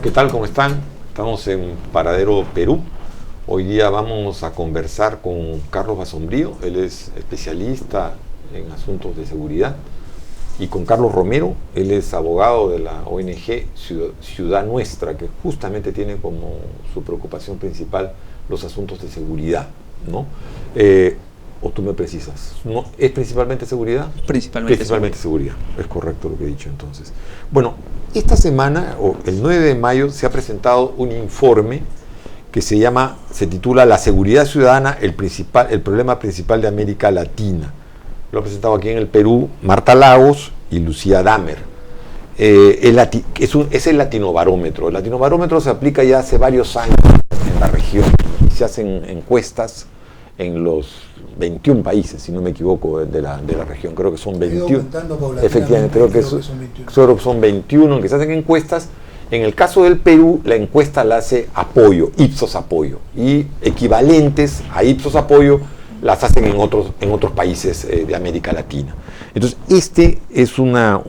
¿Qué tal? ¿Cómo están? Estamos en Paradero, Perú. Hoy día vamos a conversar con Carlos Basombrío. Él es especialista en asuntos de seguridad. Y con Carlos Romero. Él es abogado de la ONG Ciudad Nuestra, que justamente tiene como su preocupación principal los asuntos de seguridad, ¿no? O tú me precisas, ¿no? ¿Es principalmente seguridad? Principalmente seguridad. Es correcto lo que he dicho entonces. Bueno, esta semana, o el 9 de mayo, se ha presentado un informe que se titula La seguridad ciudadana, el problema principal de América Latina. Lo ha presentado aquí en el Perú Marta Lagos y Lucía Damer. Es el Latinobarómetro. El Latinobarómetro se aplica ya hace varios años en la región. Se hacen encuestas en los 21 países, si no me equivoco, de la región. Creo que son 21. Efectivamente, creo que son 21 en que se hacen encuestas. En el caso del Perú, la encuesta la hace Apoyo, Ipsos Apoyo. Y equivalentes a Ipsos Apoyo las hacen en otros países de América Latina. Entonces, este es una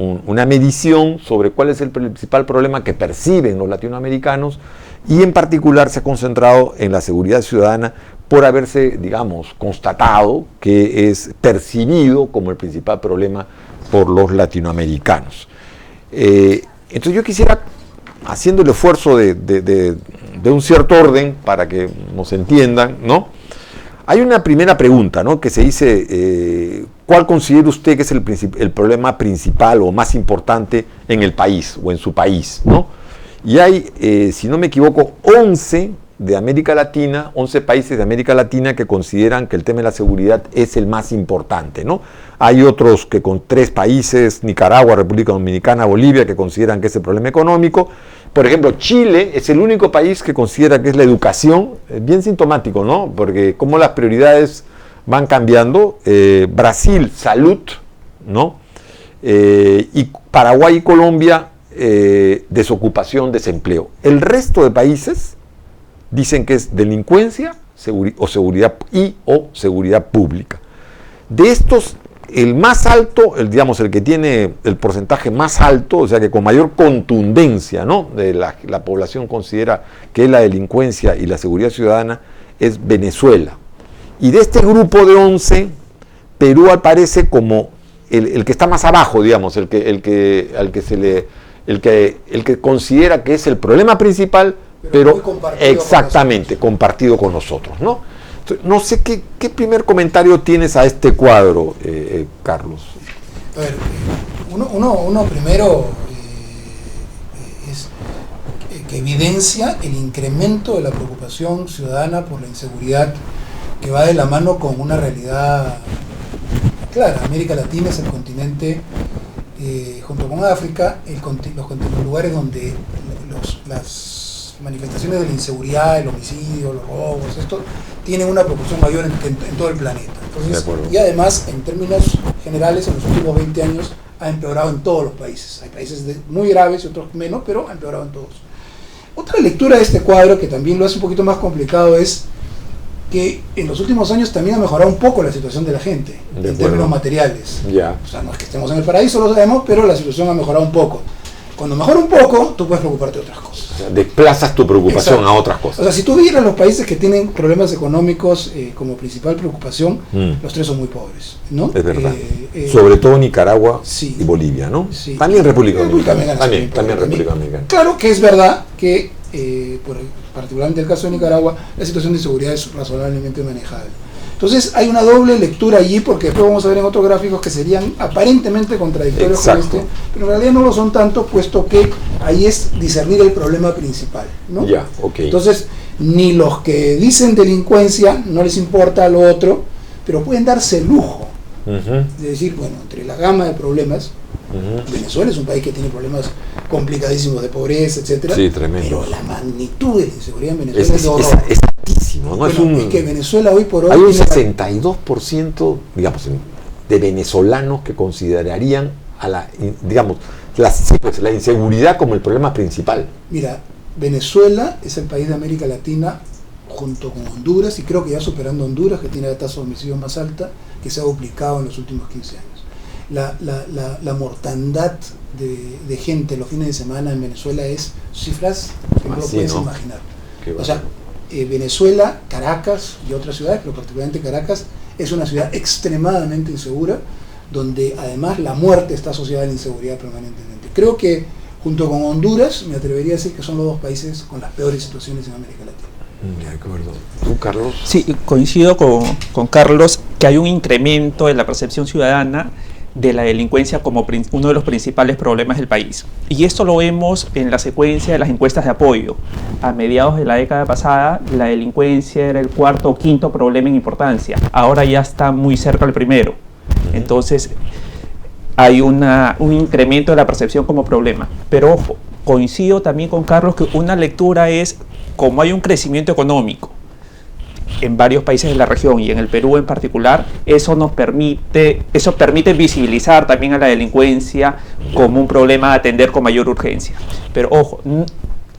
medición sobre cuál es el principal problema que perciben los latinoamericanos, y en particular se ha concentrado en la seguridad ciudadana por haberse, digamos, constatado que es percibido como el principal problema por los latinoamericanos. Entonces yo quisiera, haciendo el esfuerzo de un cierto orden para que nos entiendan, ¿no? Hay una primera pregunta, ¿no? Que se dice, ¿cuál considera usted que es el problema principal o más importante en el país o en su país, ¿no? Y hay, si no me equivoco, 11 países de América Latina que consideran que el tema de la seguridad es el más importante, ¿no? Hay otros que con 3 países, Nicaragua, República Dominicana, Bolivia, que consideran que es el problema económico. Por ejemplo, Chile es el único país que considera que es la educación. Bien sintomático, ¿no? Porque como las prioridades van cambiando. Brasil, salud, ¿no? Y Paraguay y Colombia, desocupación, desempleo. El resto de países dicen que es delincuencia o seguridad pública. De estos, el más alto, el que tiene el porcentaje más alto, o sea que con mayor contundencia, ¿no? De la población considera que es la delincuencia y la seguridad ciudadana, es Venezuela. Y de este grupo de 11, Perú aparece como el que está más abajo, digamos, el que considera que es el problema principal, pero exactamente compartido con nosotros, ¿no? Entonces, no sé qué primer comentario tienes a este cuadro, Carlos. A ver, uno primero es que evidencia el incremento de la preocupación ciudadana por la inseguridad, que va de la mano con una realidad clara. América Latina es el continente, junto con África, los lugares donde las manifestaciones de la inseguridad, el homicidio, los robos, esto tienen una proporción mayor en todo el planeta. Entonces, y además, en términos generales, en los últimos 20 años ha empeorado en todos los países. Hay países muy graves y otros menos, pero ha empeorado en todos. Otra lectura de este cuadro, que también lo hace un poquito más complicado, es que en los últimos años también ha mejorado un poco la situación de la gente, en términos materiales. O sea, no es que estemos en el paraíso, lo sabemos, pero la situación ha mejorado un poco. Cuando mejora un poco, tú puedes preocuparte de otras cosas. O sea, desplazas tu preocupación a otras cosas. O sea, si tú vieras los países que tienen problemas económicos como principal preocupación, los 3 son muy pobres, ¿no? Es verdad. Sobre todo Nicaragua y Bolivia, ¿no? Sí. También República Dominicana. También República Dominicana. Claro que es verdad que, particularmente en el caso de Nicaragua, la situación de inseguridad es razonablemente manejable. Entonces hay una doble lectura allí, porque después vamos a ver en otros gráficos que serían aparentemente contradictorios con este, pero en realidad no lo son tanto, puesto que ahí es discernir el problema principal, ¿no? Entonces, ni los que dicen delincuencia no les importa lo otro, pero pueden darse el lujo de decir, bueno, entre la gama de problemas, Venezuela es un país que tiene problemas complicadísimos de pobreza, etcétera. Sí, tremendo. Pero la magnitud de la inseguridad en Venezuela es horror. Es altísimo, ¿no? Bueno, es que Venezuela hoy por hoy hay un 62%, digamos, de venezolanos que considerarían a la inseguridad como el problema principal. Mira, Venezuela es el país de América Latina, junto con Honduras, y creo que ya superando Honduras, que tiene la tasa de homicidio más alta, que se ha duplicado en los últimos 15 años. la mortandad de gente los fines de semana en Venezuela es cifras que no lo puedes imaginar. O sea, Venezuela, Caracas y otras ciudades, pero particularmente Caracas, es una ciudad extremadamente insegura, donde además la muerte está asociada a la inseguridad permanentemente. Creo que junto con Honduras, me atrevería a decir que son los dos países con las peores situaciones en América Latina. De acuerdo. ¿Tú, Carlos? Sí, coincido con Carlos que hay un incremento en la percepción ciudadana de la delincuencia como uno de los principales problemas del país. Y esto lo vemos en la secuencia de las encuestas de apoyo. A mediados de la década pasada, la delincuencia era el cuarto o quinto problema en importancia. Ahora ya está muy cerca del primero. Entonces, hay un incremento de la percepción como problema. Pero ojo, coincido también con Carlos que una lectura es, como hay un crecimiento económico en varios países de la región y en el Perú en particular, eso permite visibilizar también a la delincuencia como un problema a atender con mayor urgencia. Pero ojo,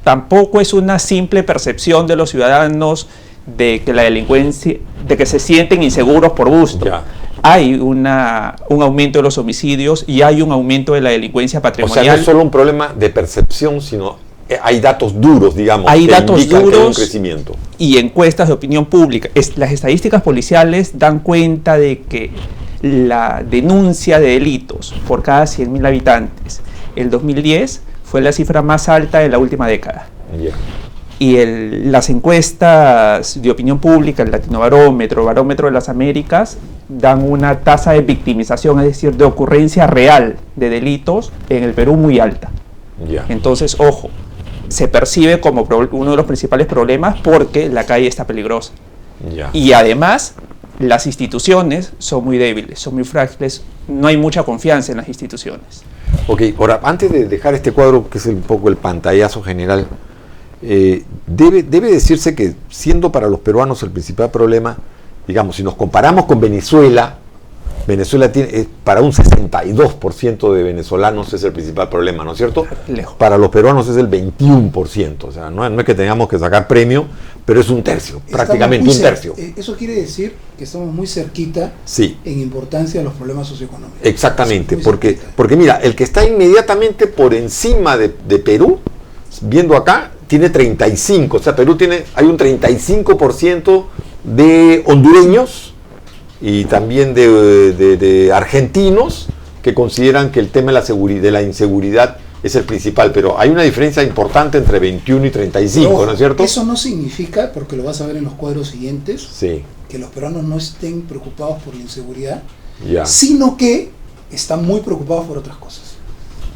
tampoco es una simple percepción de los ciudadanos de que la delincuencia, de que se sienten inseguros por gusto. Ya. Hay un aumento de los homicidios y hay un aumento de la delincuencia patrimonial. O sea, no es solo un problema de percepción, sino hay datos duros, digamos, hay datos duros que hay un crecimiento. Y encuestas de opinión pública. Las estadísticas policiales dan cuenta de que la denuncia de delitos por cada 100.000 habitantes, el 2010 fue la cifra más alta de la última década. Yeah. Y las encuestas de opinión pública, el Latinobarómetro, el Barómetro de las Américas, dan una tasa de victimización, es decir, de ocurrencia real de delitos en el Perú muy alta. Yeah. Entonces, ojo, se percibe como uno de los principales problemas porque la calle está peligrosa. Yeah. Y además, las instituciones son muy débiles, son muy frágiles, no hay mucha confianza en las instituciones. Ok, ahora, antes de dejar este cuadro, que es un poco el pantallazo general, debe decirse que siendo para los peruanos el principal problema, digamos, si nos comparamos con Venezuela tiene, para un 62% de venezolanos es el principal problema, ¿no es cierto? Lejos. Para los peruanos es el 21%, o sea, no es que tengamos que sacar premio, pero es un tercio, prácticamente un tercio. Eso quiere decir que estamos muy cerquita en importancia de los problemas socioeconómicos. Exactamente, porque mira, el que está inmediatamente por encima de Perú, viendo acá, tiene 35, o sea, hay un 35% de hondureños y también de argentinos que consideran que el tema de la inseguridad es el principal, pero hay una diferencia importante entre 21 y 35, pero, ¿no es cierto? Eso no significa, porque lo vas a ver en los cuadros siguientes, que los peruanos no estén preocupados por la inseguridad, sino que están muy preocupados por otras cosas.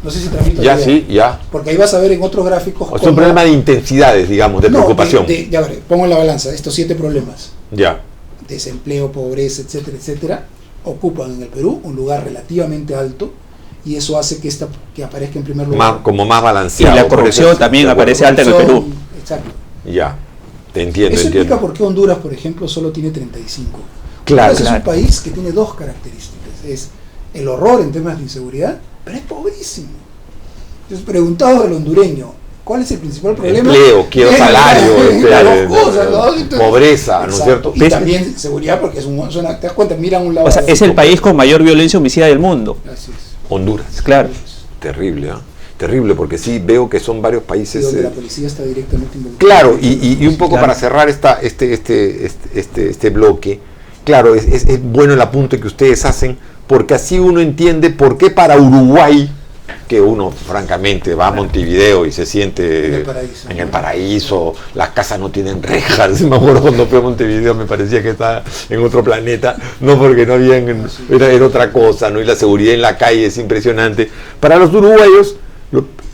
No sé si transmito la idea. Porque ahí vas a ver en otros gráficos. Es un problema de intensidades, digamos, de preocupación. Ya veré, pongo en la balanza estos 7 problemas. Ya. Desempleo, pobreza, etcétera, etcétera, ocupan en el Perú un lugar relativamente alto y eso hace que aparezca en primer lugar. Como más balanceado. Y la corrupción también aparece alta en el Perú. Exacto. Ya, te entiendo. Eso explica por qué Honduras, por ejemplo, solo tiene 35. Claro. Honduras es un país que tiene 2 características. Es el horror en temas de inseguridad, pero es pobrísimo. Entonces, preguntado del hondureño, ¿cuál es el principal problema? Empleo, quiero salario, pobreza, ¿no es cierto? Y también seguridad, porque te das cuenta, mira a un lado. O sea, es el país con mayor violencia homicida del mundo. Así es. Honduras. Claro. Terrible, ¿eh? Terrible, porque sí veo que son varios países. Donde la policía está directamente involucrada. Claro, y un poco para cerrar este bloque, claro, es bueno el apunte que ustedes hacen, porque así uno entiende por qué para Uruguay, que uno francamente va a Montevideo y se siente en el paraíso, las casas no tienen rejas. Me acuerdo cuando fui a Montevideo, me parecía que estaba en otro planeta, no porque no habían, era otra cosa, ¿no? Y la seguridad en la calle es impresionante. Para los uruguayos,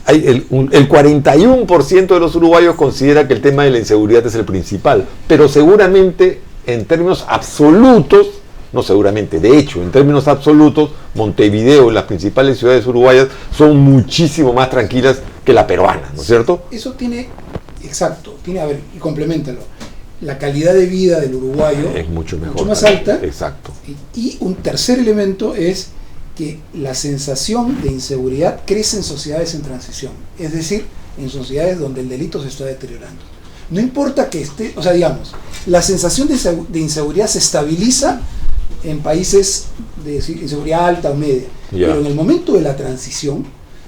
el 41% de los uruguayos considera que el tema de la inseguridad es el principal, pero seguramente en términos absolutos, no seguramente, de hecho, en términos absolutos, Montevideo y las principales ciudades uruguayas son muchísimo más tranquilas que la peruana, ¿no es cierto? Eso tiene, a ver, y compleméntalo, la calidad de vida del uruguayo es mucho mejor, mucho más alta. Exacto. Y un tercer elemento es que la sensación de inseguridad crece en sociedades en transición, es decir, en sociedades donde el delito se está deteriorando. No importa que esté, o sea, digamos, la sensación de inseguridad se estabiliza en países de inseguridad alta o media. Ya. Pero en el momento de la transición,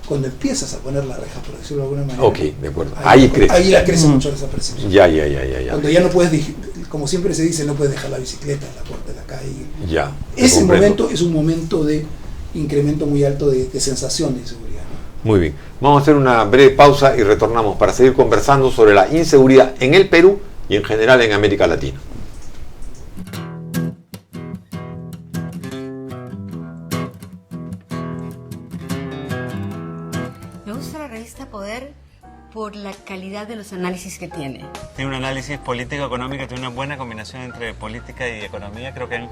cuando empiezas a poner la reja, por decirlo de alguna manera, Ok, de acuerdo. Ahí crece. Ahí la crece mucho esa percepción. Ya. Cuando ya no puedes, como siempre se dice, no puedes dejar la bicicleta en la puerta de la calle. Ya. Ese comprendo. momento es un momento de incremento muy alto de sensación de inseguridad, ¿no? Muy bien. Vamos a hacer una breve pausa y retornamos para seguir conversando sobre la inseguridad en el Perú y en general en América Latina. Me gusta la revista Poder por la calidad de los análisis que tiene. Tiene un análisis político-económico, tiene una buena combinación entre política y economía. Creo que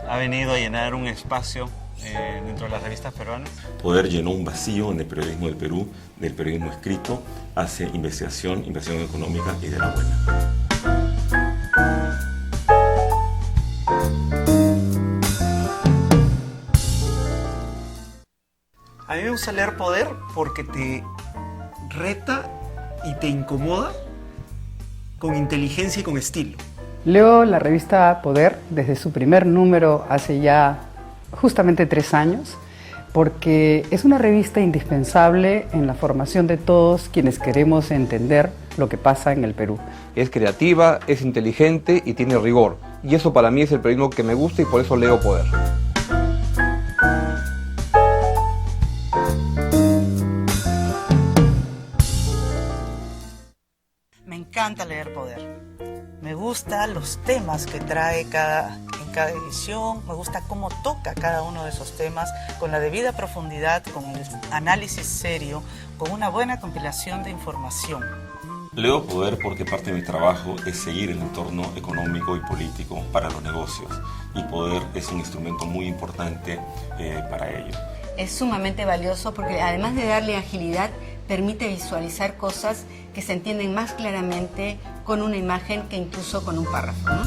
ha venido a llenar un espacio dentro de las revistas peruanas. Poder llenó un vacío en el periodismo del Perú, del periodismo escrito, hace investigación económica y de la buena. A mí me gusta leer Poder porque te reta y te incomoda con inteligencia y con estilo. Leo la revista Poder desde su primer número hace ya justamente 3 años, porque es una revista indispensable en la formación de todos quienes queremos entender lo que pasa en el Perú. Es creativa, es inteligente y tiene rigor. Y eso para mí es el periodismo que me gusta y por eso leo Poder. Me encanta leer Poder. Me gustan los temas que trae en cada edición, me gusta cómo toca cada uno de esos temas con la debida profundidad, con el análisis serio, con una buena compilación de información. Leo Poder porque parte de mi trabajo es seguir el entorno económico y político para los negocios, y Poder es un instrumento muy importante para ello. Es sumamente valioso porque además de darle agilidad, permite visualizar cosas que se entienden más claramente con una imagen que incluso con un párrafo, ¿no?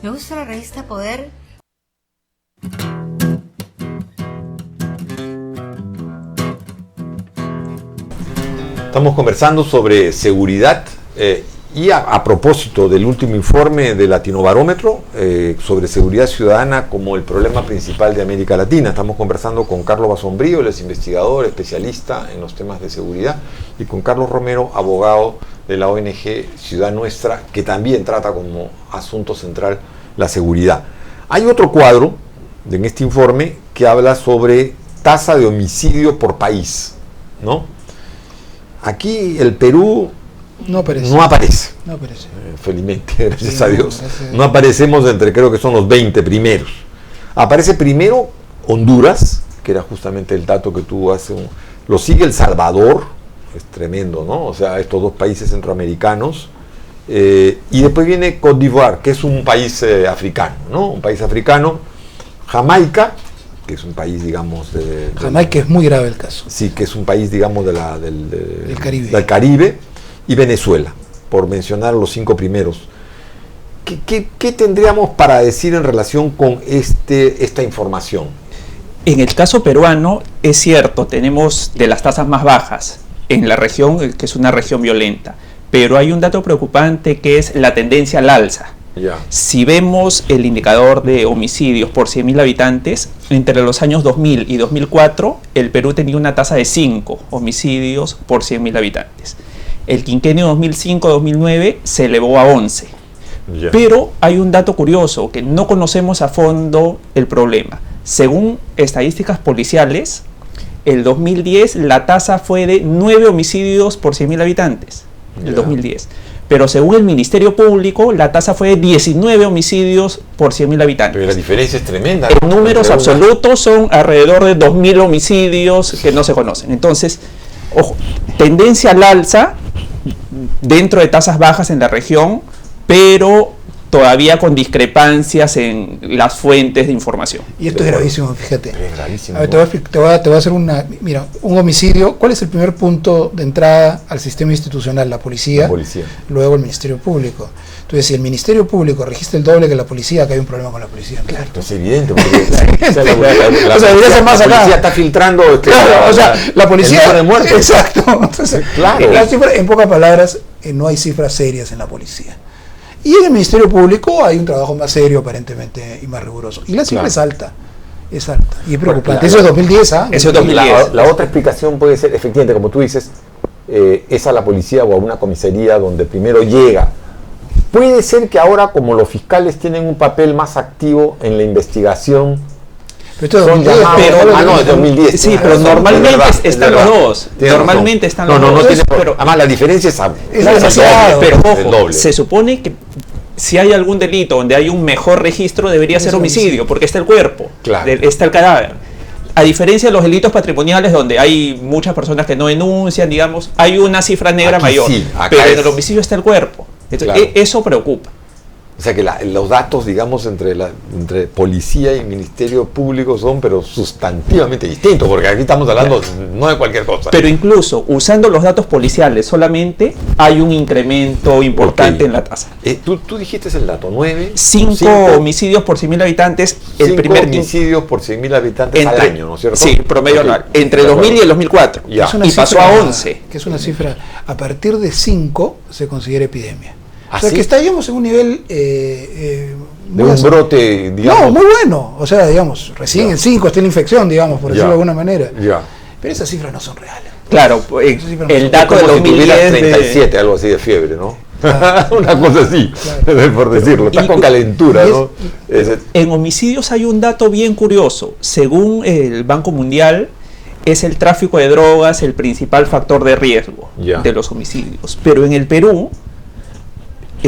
Me gusta la revista Poder. Estamos conversando sobre seguridad y a propósito del último informe de Latinobarómetro sobre seguridad ciudadana como el problema principal de América Latina. Estamos conversando con Carlos Basombrío, él es investigador, especialista en los temas de seguridad, y con Carlos Romero, abogado de la ONG Ciudad Nuestra, que también trata como asunto central la seguridad. Hay otro cuadro en este informe que habla sobre tasa de homicidio por país, ¿no? Aquí el Perú no aparece. Felizmente, gracias a Dios. No aparecemos entre, creo que son los 20 primeros. Aparece primero Honduras, que era justamente el dato que tú hace. Lo sigue El Salvador, es tremendo, ¿no? O sea, estos dos países centroamericanos. Y después viene Côte d'Ivoire, que es un país africano, ¿no? Un país africano. Jamaica, que es un país, digamos... Jamaica es muy grave el caso. Sí, que es un país, digamos, del Caribe. Del Caribe, y Venezuela, por mencionar los 5 primeros. ¿Qué tendríamos para decir en relación con esta información? En el caso peruano, es cierto, tenemos de las tasas más bajas en la región, que es una región violenta, pero hay un dato preocupante que es la tendencia al alza. Ya. Si vemos el indicador de homicidios por 100.000 habitantes, entre los años 2000 y 2004, el Perú tenía una tasa de 5 homicidios por 100.000 habitantes. El quinquenio 2005-2009 se elevó a 11. Ya. Pero hay un dato curioso, que no conocemos a fondo el problema. Según estadísticas policiales, el 2010 la tasa fue de 9 homicidios por 100.000 habitantes. el 2010. Pero según el Ministerio Público, la tasa fue de 19 homicidios por 100.000 habitantes. Pero la diferencia es tremenda. En números absolutos son alrededor de 2.000 homicidios que no se conocen. Entonces, ojo, tendencia al alza dentro de tasas bajas en la región, pero todavía con discrepancias en las fuentes de información. Y esto es gravísimo, fíjate. Es gravísimo. A ver, te voy a hacer mira, un homicidio. ¿Cuál es el primer punto de entrada al sistema institucional? La policía. Luego el Ministerio Público. Entonces, si el Ministerio Público registra el doble que la policía, acá hay un problema con la policía. Claro, es evidente. Porque o sea, debería ser más acá. La policía está filtrando. Claro, o sea, la policía. De muerte. Exacto. Entonces, claro. La cifra, en pocas palabras, no hay cifras serias en la policía. Y en el Ministerio Público hay un trabajo más serio, aparentemente, y más riguroso. Y la cifra es alta. Es alta. Y es preocupante. Eso es 2010, ¿ah? Eso es 2010. La otra explicación puede ser, efectivamente, como tú dices, es a la policía o a una comisaría donde primero llega. Puede ser que ahora, como los fiscales tienen un papel más activo en la investigación, pero esto es 2010, no, es 2010. Sí, pero normalmente están los dos. Normalmente están los dos. Pero además la diferencia es demasiado. Pero ojo, se supone que si hay algún delito donde hay un mejor registro debería ser homicidio, porque está el cuerpo, está el cadáver. A diferencia de los delitos patrimoniales donde hay muchas personas que no denuncian, digamos, hay una cifra negra mayor. Sí, pero en el homicidio está el cuerpo. Entonces, eso preocupa. O sea que los datos, digamos, entre policía y Ministerio Público son, pero sustantivamente distintos, porque aquí estamos hablando no de cualquier cosa. Pero incluso usando los datos policiales solamente hay un incremento importante en la tasa. Tú dijiste el dato, 5 homicidios por 100.000 habitantes. 5 homicidios por 100.000 habitantes al año, ¿no es cierto? Sí, promedio anual. Entre el 2000 y el 2004. Y pasó a 11. Que es una cifra, a partir de 5 se considera epidemia. O sea, que estaríamos en un nivel de un brote, digamos. No, muy bueno. O sea, digamos, recién en 5 está la infección, digamos, por decirlo de alguna manera. Pero esas cifras no son reales. Claro, el dato de 2010 si 37, algo así de fiebre, ¿no? Una cosa así, por decirlo. Estás con calentura, ¿no? En homicidios hay un dato bien curioso. Según el Banco Mundial, es el tráfico de drogas el principal factor de riesgo de los homicidios. Pero en el Perú,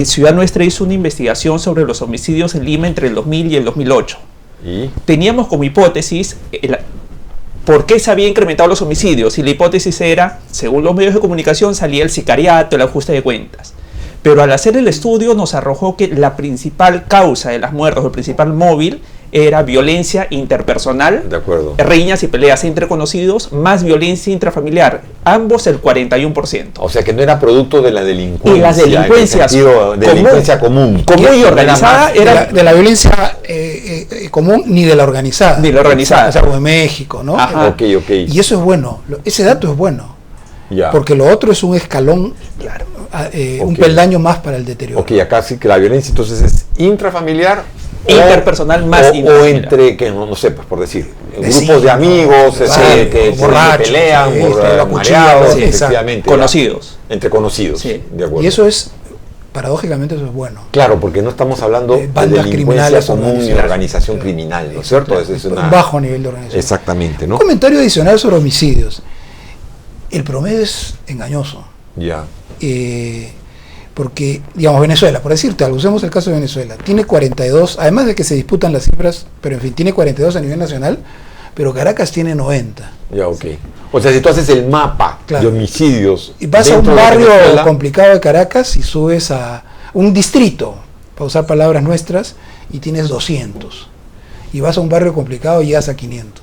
Ciudad Nuestra hizo una investigación sobre los homicidios en Lima entre el 2000 y el 2008. Teníamos como hipótesis por qué se habían incrementado los homicidios, y la hipótesis era, según los medios de comunicación, salía el sicariato, el ajuste de cuentas. Pero al hacer el estudio nos arrojó que la principal causa de las muertes, el principal móvil, era violencia interpersonal, riñas y peleas entre conocidos, más violencia intrafamiliar, ambos el 41%. O sea que no era producto de la delincuencia. Y las delincuencias delincuencia común y organizada era de la violencia común, ni de la organizada. Ni la organizada. O sea, como en México, ¿no? Y eso es bueno, ese dato es bueno. Porque lo otro es un escalón, un peldaño más para el deterioro. Acá sí que la violencia entonces es intrafamiliar, interpersonal más o entre, que no sé, pues por decir, grupos de amigos que se pelean, mareados, efectivamente. Conocidos. Entre conocidos, de acuerdo. Y eso es, paradójicamente, eso es bueno. Claro, porque no estamos hablando de delincuencia común ni organización criminal, ¿no es cierto? Es un bajo nivel de organización. Exactamente, ¿no? Un comentario adicional sobre homicidios. El promedio es engañoso. Porque, digamos, Venezuela, por decirte algo, usemos el caso de Venezuela, tiene 42, además de que se disputan las cifras, pero en fin, tiene 42 a nivel nacional, pero Caracas tiene 90. O sea, si tú haces el mapa de homicidios... Y vas a un barrio complicado de Caracas y subes a un distrito, para usar palabras nuestras, y tienes 200. Y vas a un barrio complicado y llegas a 500.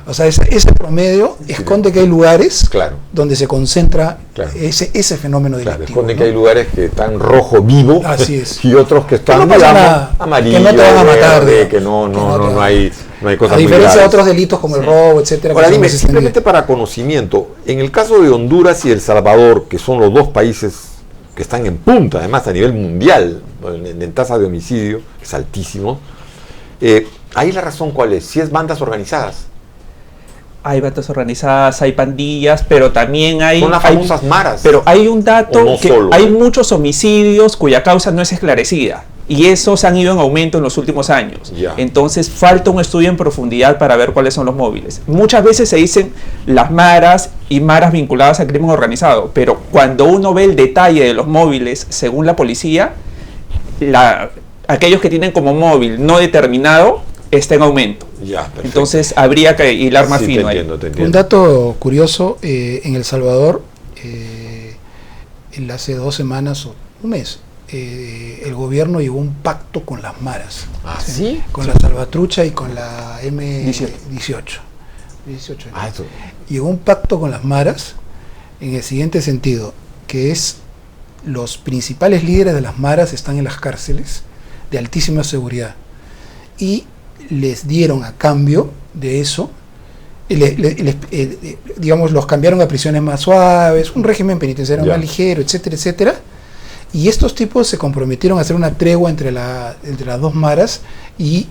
O sea, ese promedio esconde que hay lugares donde se concentra ese fenómeno delictivo. Esconde que hay lugares que están rojo vivo y otros que están amarillo, que no te van a matar, que no hay cosas. A diferencia de otros delitos como el robo, etcétera. Ahora dime, simplemente para conocimiento, en el caso de Honduras y El Salvador, que son los dos países que están en punta, además a nivel mundial, en tasa de homicidio, es altísimo, ahí la razón ¿cuál es? Si es bandas organizadas. Hay bandas organizadas, hay pandillas, pero también hay... Son las famosas maras. Pero hay un dato que hay muchos homicidios cuya causa no es esclarecida. Y esos han ido en aumento en los últimos años. Ya. Entonces falta un estudio en profundidad para ver cuáles son los móviles. Muchas veces se dicen las maras y maras vinculadas al crimen organizado, pero cuando uno ve el detalle de los móviles, según la policía, aquellos que tienen como móvil no determinado está en aumento. Ya, perfecto. Entonces habría que hilar más fino ahí. Te entiendo. Un dato curioso, en El Salvador, hace 2 semanas o un mes, el gobierno llegó a un pacto con las maras. ¿Ah, sí? Con la Salvatrucha y con la M18. Eso. Llegó a un pacto con las maras en el siguiente sentido, que es los principales líderes de las maras están en las cárceles de altísima seguridad y les dieron a cambio de eso, digamos, los cambiaron a prisiones más suaves, un régimen penitenciario más ligero, etcétera, etcétera. Y estos tipos se comprometieron a hacer una tregua entre las dos maras y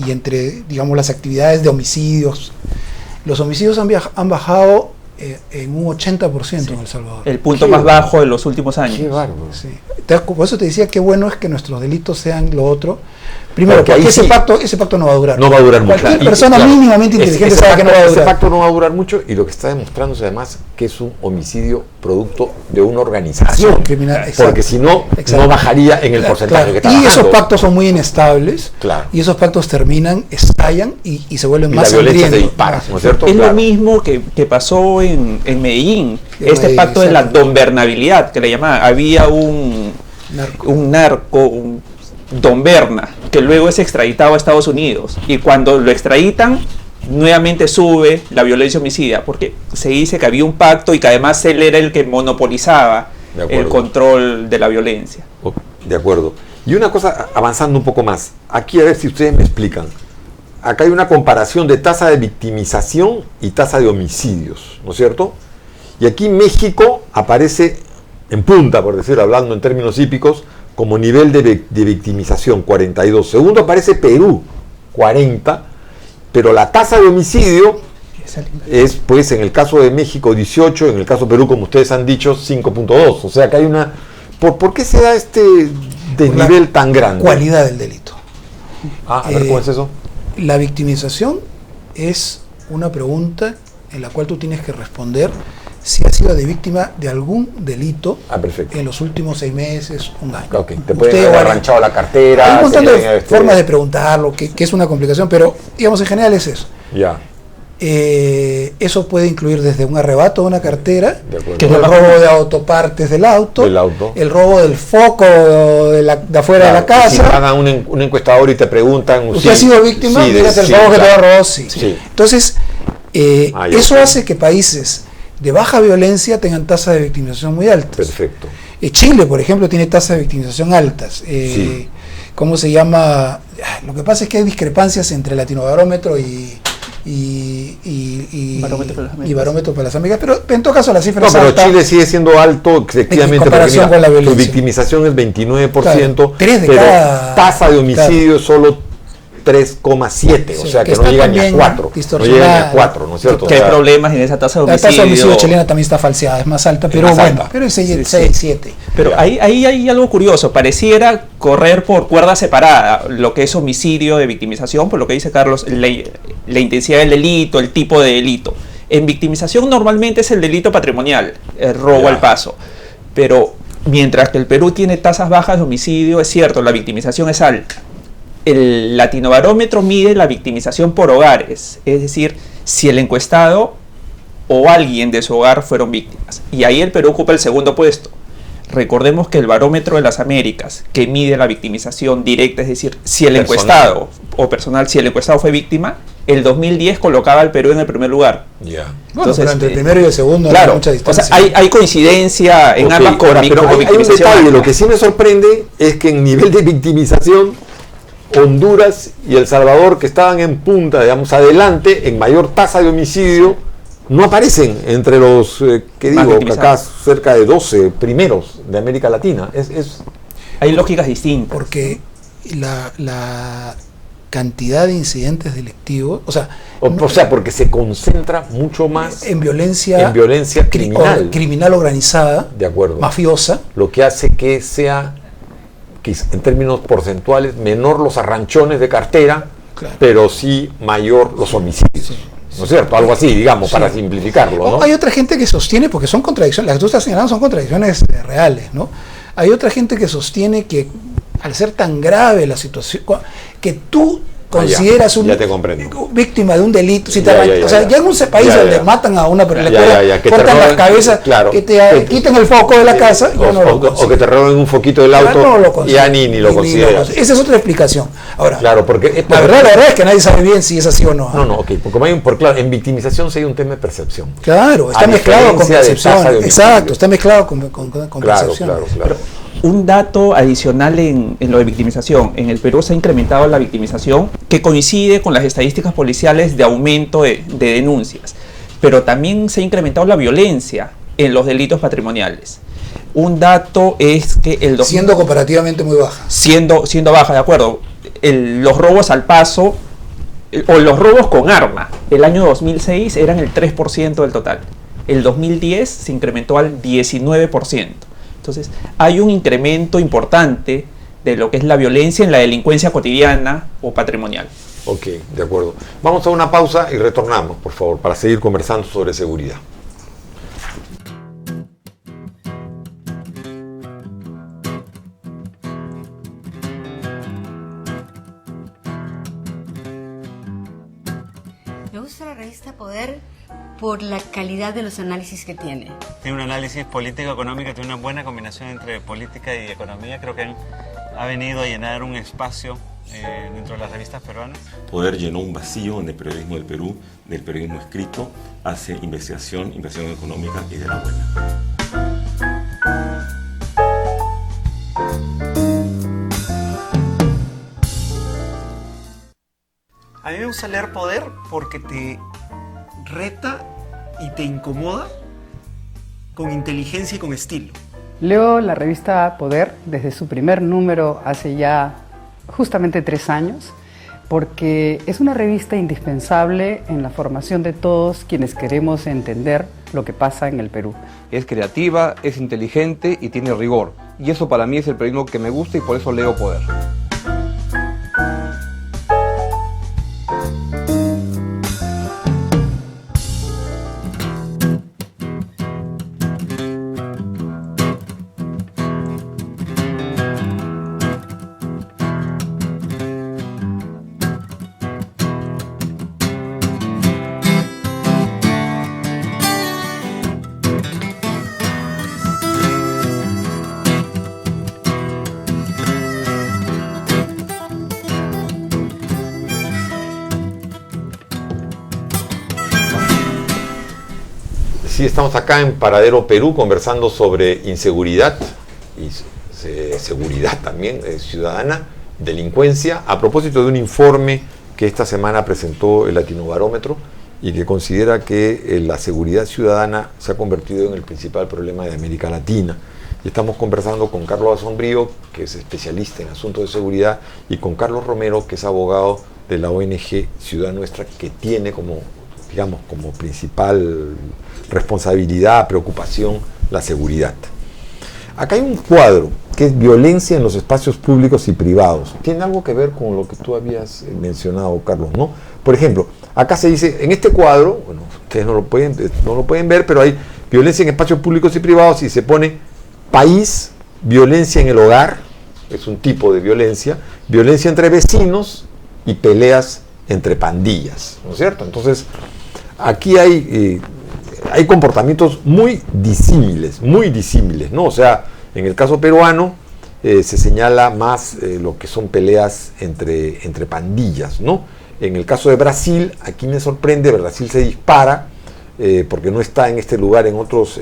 entre, digamos, las actividades de homicidios. Los homicidios han bajado en un 80% en El Salvador. El punto más bajo de los últimos años. Qué bárbaro. Sí. Por eso te decía qué bueno es que nuestros delitos sean lo otro. Primero, porque ese pacto no va a durar. No va a durar mucho. Cualquier persona mínimamente inteligente sabe que no va a durar. Ese pacto no va a durar mucho y lo que está demostrándose además que es un homicidio producto de una organización. Criminal, porque si no, no bajaría en el porcentaje que está bajando. Y esos bajando. pactos son muy inestables. Claro. Y esos pactos terminan, estallan y se vuelven más sangrientos. La violencia se sangrientos. dispara, ¿no es cierto? Es lo mismo que pasó en Medellín. Este pacto de la donbernabilidad, que le llamaban. Había un narco, un Don Berna, que luego es extraditado a Estados Unidos. Y cuando lo extraditan, nuevamente sube la violencia homicida, porque se dice que había un pacto y que además él era el que monopolizaba el control de la violencia. De acuerdo. Y una cosa, avanzando un poco más, aquí a ver si ustedes me explican. Acá hay una comparación de tasa de victimización y tasa de homicidios, ¿no es cierto? Y aquí México aparece en punta, por decirlo, hablando en términos hípicos, como nivel de victimización, 42. Segundo aparece Perú, 40, pero la tasa de homicidio es, pues, en el caso de México 18, en el caso de Perú, como ustedes han dicho, 5.2. O sea que hay una... ¿Por qué se da este desnivel tan grande? Cualidad del delito. A ver, ¿cómo es eso? La victimización es una pregunta en la cual tú tienes que responder si has sido de víctima de algún delito en los últimos 6 meses, un año. Okay. Te pueden haber arranchado la cartera. Hay un montón de formas de preguntarlo, que es una complicación, pero digamos en general es eso. Ya. Eso puede incluir desde un arrebato de una cartera, que es el robo de autopartes del auto, el robo del foco de afuera de la casa. Si hagan un encuestador y te preguntan... ¿Usted ha sido víctima? Mírate el foco que te robó, sí. Entonces, eso hace que países de baja violencia tengan tasas de victimización muy altas. Perfecto. Chile, por ejemplo, tiene tasas de victimización altas. ¿Cómo se llama? Lo que pasa es que hay discrepancias entre Latinobarómetro y Barómetro para las Américas, pero en todo caso la cifra es alta. Pero Chile sigue siendo alto, efectivamente, en comparación con la violencia. Su victimización es 29%, claro, 3 de pero cada, tasa de homicidio es solo 3,7, o sea que no llega ni a 4. No llega ni a 4, ¿no es cierto? Que hay problemas en esa tasa de homicidio. La tasa de homicidio chilena también está falseada, es más alta, pero bueno, pero es 6,7. Pero ahí hay algo curioso, pareciera correr por cuerda separada, lo que es homicidio de victimización, por lo que dice Carlos, la intensidad del delito, el tipo de delito. En victimización normalmente es el delito patrimonial, el robo al paso, pero mientras que el Perú tiene tasas bajas de homicidio, es cierto, la victimización es alta. El Latinobarómetro mide la victimización por hogares, es decir, si el encuestado o alguien de su hogar fueron víctimas. Y ahí el Perú ocupa el segundo puesto. Recordemos que el Barómetro de las Américas, que mide la victimización directa, es decir, si el encuestado o personal, si el encuestado fue víctima, el 2010 colocaba al Perú en el primer lugar. Bueno, entonces, pero entre el primero y el segundo claro, hay mucha distancia. O sea, hay coincidencia en ambas pero hay un detalle, lo que sí me sorprende es que en nivel de victimización, Honduras y El Salvador, que estaban en punta, digamos, adelante, en mayor tasa de homicidio, no aparecen entre los, acá cerca de 12 primeros de América Latina. Hay lógicas distintas. Porque la cantidad de incidentes delictivos, o sea, porque se concentra mucho más en violencia criminal organizada, de acuerdo, mafiosa, lo que hace que sea en términos porcentuales, menor los arranchones de cartera, Claro. pero sí mayor los homicidios. Sí. ¿No es cierto? Algo así, digamos, Sí. para simplificarlo, ¿no? Hay otra gente que sostiene, porque son contradicciones, las que tú estás señalando son contradicciones reales, ¿no? Hay otra gente que sostiene que al ser tan grave la situación, que tú consideras ya te comprendo. víctima de un delito, si te Ya, o sea, ya en un país Ya, donde ya. matan a una, pero le que te cortan roben, las cabezas, claro, que te quiten el foco de la casa, yo no lo o considero. que te roben un foquito del auto, No lo ya considero. ni lo consideras. Esa es otra explicación. Ahora, Claro, porque la verdad es que nadie sabe bien si es así o no. No, no, ok, porque claro, en victimización sí hay un tema de percepción. Claro, está A mezclado con diferencia de percepción. tasa de homicidio. Exacto, está mezclado con Claro, percepción. claro. Un dato adicional en lo de victimización. En el Perú se ha incrementado la victimización, que coincide con las estadísticas policiales de aumento de denuncias. Pero también se ha incrementado la violencia en los delitos patrimoniales. Un dato es que Siendo comparativamente muy baja. siendo baja, de acuerdo. Los robos al paso o los robos con arma, el año 2006 eran el 3% del total. El 2010 se incrementó al 19%. Entonces, hay un incremento importante de lo que es la violencia en la delincuencia cotidiana o patrimonial. Ok, de acuerdo. Vamos a una pausa y retornamos, por favor, para seguir conversando sobre seguridad. Me gusta la revista Poder por la calidad de los análisis que tiene. Tiene un análisis político-económico, tiene una buena combinación entre política y economía. Creo que ha venido a llenar un espacio dentro de las revistas peruanas. Poder llenó un vacío en el periodismo del Perú, del periodismo escrito, hace investigación económica y de la buena. A mí me gusta leer Poder porque te reta y te incomoda con inteligencia y con estilo. Leo la revista Poder desde su primer número hace ya justamente 3 años, porque es una revista indispensable en la formación de todos quienes queremos entender lo que pasa en el Perú. Es creativa, es inteligente y tiene rigor. Y eso para mí es el periodismo que me gusta y por eso leo Poder. Sí, estamos acá en Paradero Perú conversando sobre inseguridad y seguridad también ciudadana, delincuencia, a propósito de un informe que esta semana presentó el Latinobarómetro y que considera que la seguridad ciudadana se ha convertido en el principal problema de América Latina. Y estamos conversando con Carlos Asombrío, que es especialista en asuntos de seguridad, y con Carlos Romero, que es abogado de la ONG Ciudad Nuestra, que tiene como principal responsabilidad, preocupación, la seguridad. Acá hay un cuadro que es violencia en los espacios públicos y privados. Tiene algo que ver con lo que tú habías mencionado, Carlos, ¿no? Por ejemplo, acá se dice, en este cuadro, bueno, ustedes no lo pueden ver, pero hay violencia en espacios públicos y privados y se pone país, violencia en el hogar, es un tipo de violencia entre vecinos y peleas entre pandillas, ¿no es cierto? Entonces, aquí hay comportamientos muy disímiles, ¿no? O sea, en el caso peruano se señala más lo que son peleas entre pandillas, ¿no? En el caso de Brasil, aquí me sorprende, Brasil se dispara, porque no está en este lugar en otros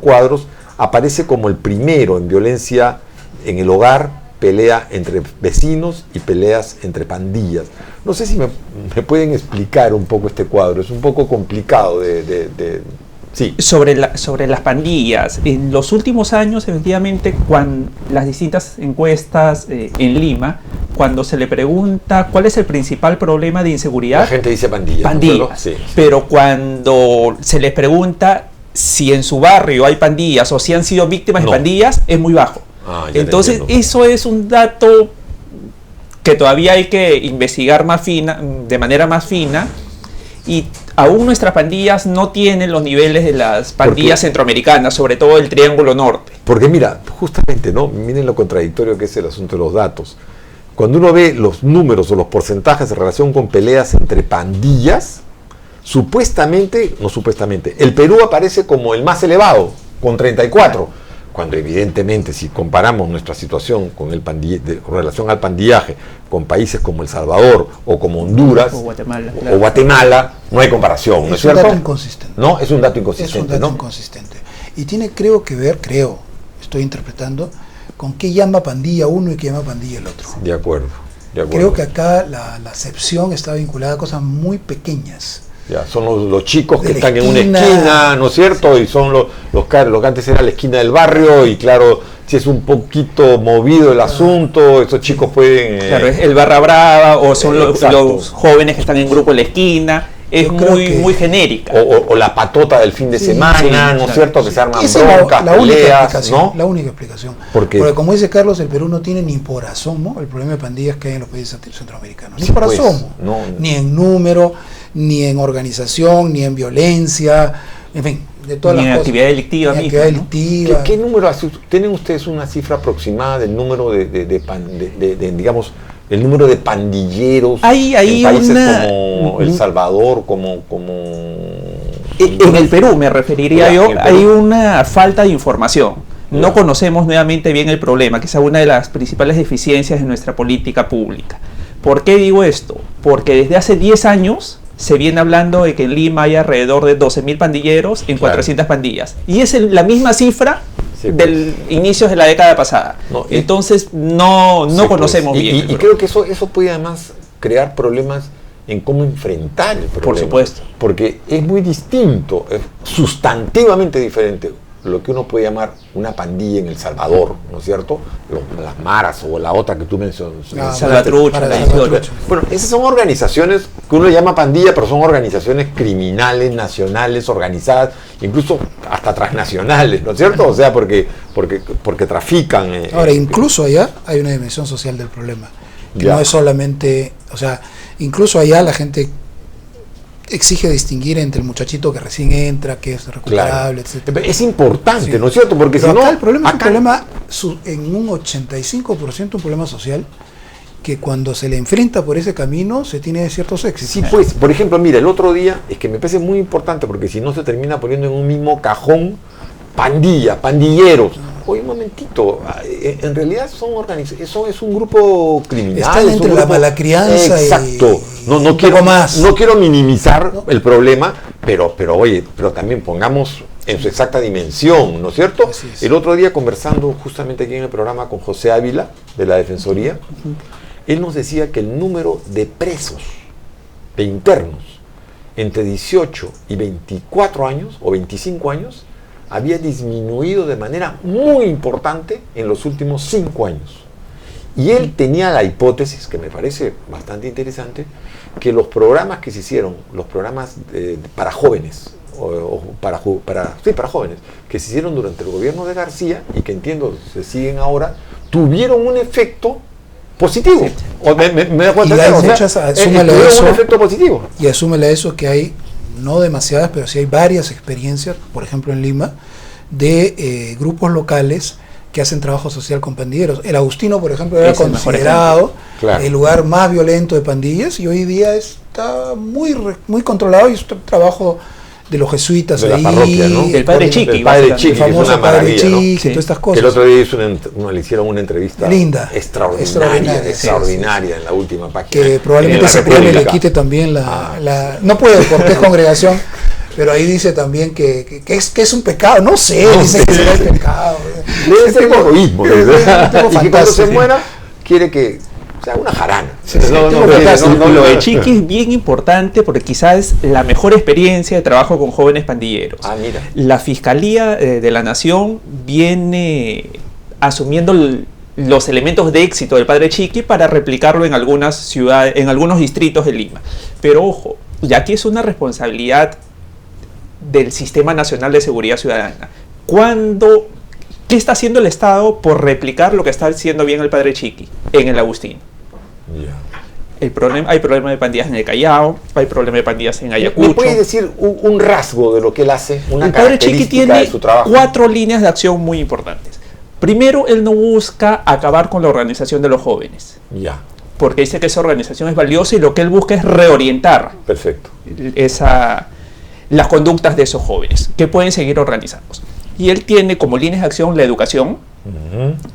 cuadros, aparece como el primero en violencia en el hogar, pelea entre vecinos y peleas entre pandillas. No sé si me pueden explicar un poco este cuadro, es un poco complicado sí. Sobre las pandillas, en los últimos años, efectivamente, cuando las distintas encuestas en Lima, cuando se le pregunta cuál es el principal problema de inseguridad, la gente dice pandillas. Pandillas. Sí. Pero cuando se les pregunta si en su barrio hay pandillas o si han sido víctimas de pandillas, es muy bajo. Entonces, eso es un dato que todavía hay que investigar de manera más fina, y aún nuestras pandillas no tienen los niveles de las pandillas centroamericanas, sobre todo el Triángulo Norte. Porque mira, justamente, ¿no? Miren lo contradictorio que es el asunto de los datos. Cuando uno ve los números o los porcentajes en relación con peleas entre pandillas, el Perú aparece como el más elevado, con 34, cuando evidentemente si comparamos nuestra situación con con relación al pandillaje con países como El Salvador o como Honduras o Guatemala, no hay comparación, ¿no es cierto? Es un dato inconsistente. No, es un dato inconsistente. Es un dato inconsistente. Y tiene, creo, estoy interpretando, con qué llama pandilla uno y qué llama pandilla el otro. De acuerdo. Creo que acá la acepción está vinculada a cosas muy pequeñas. Ya, son los chicos que están en una esquina, ¿no es cierto? Y son lo que antes era la esquina del barrio, y claro, si es un poquito movido el asunto, esos chicos pueden... Claro, es el barra brava, o son los jóvenes que están en grupo en la esquina, es muy genérica. O la patota del fin de semana, ¿no es cierto? Que se arman broncas, peleas, ¿no? La única explicación. Porque como dice Carlos, el Perú no tiene ni por asomo el problema de pandillas que hay en los países centroamericanos. Ni por asomo. Ni en número, ni en organización, ni en violencia, en fin, de todas las cosas. Actividad delictiva misma. Delictiva. ¿Qué número tienen ustedes una cifra aproximada del número digamos, el número de pandilleros en países como El Salvador, como en el Perú me referiría yo, hay una falta de información. No conocemos nuevamente bien el problema, que es una de las principales deficiencias de nuestra política pública. ¿Por qué digo esto? Porque desde hace 10 años se viene hablando de que en Lima hay alrededor de 12.000 pandilleros en 400 pandillas. Y es la misma cifra del inicios de la década pasada. Entonces no conocemos bien. Y creo que eso puede además crear problemas en cómo enfrentar el problema. Por supuesto. Porque es muy distinto, es sustantivamente diferente lo que uno puede llamar una pandilla en El Salvador, ¿no es cierto? Las maras o la otra que tú mencionas. Salvatrucha. Bueno, esas son organizaciones que uno llama pandilla, pero son organizaciones criminales, nacionales, organizadas, incluso hasta transnacionales, ¿no es cierto? O sea, porque trafican. Ahora, incluso allá hay una dimensión social del problema, que no es solamente, o sea, incluso allá la gente exige distinguir entre el muchachito que recién entra, que es recuperable, etc. Es importante, ¿no es cierto? Porque pero si no, el problema es un problema en un 85% un problema social, que cuando se le enfrenta por ese camino se tiene ciertos éxitos. Sí, pues, por ejemplo, mira, el otro día, es que me parece muy importante, porque si no se termina poniendo en un mismo cajón pandilleros. Oye, un momentito, en realidad eso es un grupo criminal. Están entre la mala crianza. Exacto. No quiero minimizar el problema, pero también pongamos en su exacta dimensión, ¿no es cierto? El otro día, conversando justamente aquí en el programa con José Ávila, de la Defensoría, él nos decía que el número de presos, de internos, entre 18 y 24 años, o 25 años, había disminuido de manera muy importante en los últimos 5 años. Y él tenía la hipótesis, que me parece bastante interesante, que los programas que se hicieron, los programas para jóvenes, para jóvenes, que se hicieron durante el gobierno de García, y que entiendo se siguen ahora, tuvieron un efecto positivo. Sí. Me da cuenta de eso. Un efecto positivo. Y asúmele a eso que hay, no demasiadas, pero sí hay varias experiencias, por ejemplo en Lima, de grupos locales que hacen trabajo social con pandilleros. El Agustino, por ejemplo, era considerado el lugar más violento de pandillas, y hoy día está muy controlado, y es un trabajo de los jesuitas de ahí, la parroquia, ¿no? Del Padre Chiqui, el famoso Padre Chiqui, y todas estas cosas. Que el otro día le hicieron una entrevista linda, extraordinaria en la última página. Que probablemente ese premio le quite también no puede porque es congregación, pero ahí dice también que es un pecado, no sé, dice que será el pecado. Debe ser egoísmo, y que cuando se muera quiere que sea una jarana. Lo de Chiqui es bien importante porque quizás es la mejor experiencia de trabajo con jóvenes pandilleros. Mira. La Fiscalía de la Nación viene asumiendo los elementos de éxito del Padre Chiqui para replicarlo en algunas ciudades, en algunos distritos de Lima. Pero ojo, ya que es una responsabilidad del Sistema Nacional de Seguridad Ciudadana. Cuando ¿Qué está haciendo el Estado por replicar lo que está haciendo bien el padre Chiqui en el Agustín? Hay problema de pandillas en el Callao, hay problema de pandillas en Ayacucho. ¿Me puedes decir un rasgo de lo que él hace? Una el padre Chiqui tiene de su trabajo. 4 líneas de acción muy importantes. Primero, él no busca acabar con la organización de los jóvenes. Ya. Porque dice que esa organización es valiosa y lo que él busca es reorientar. Perfecto. Las conductas de esos jóvenes que pueden seguir organizándose. Y él tiene como líneas de acción la educación,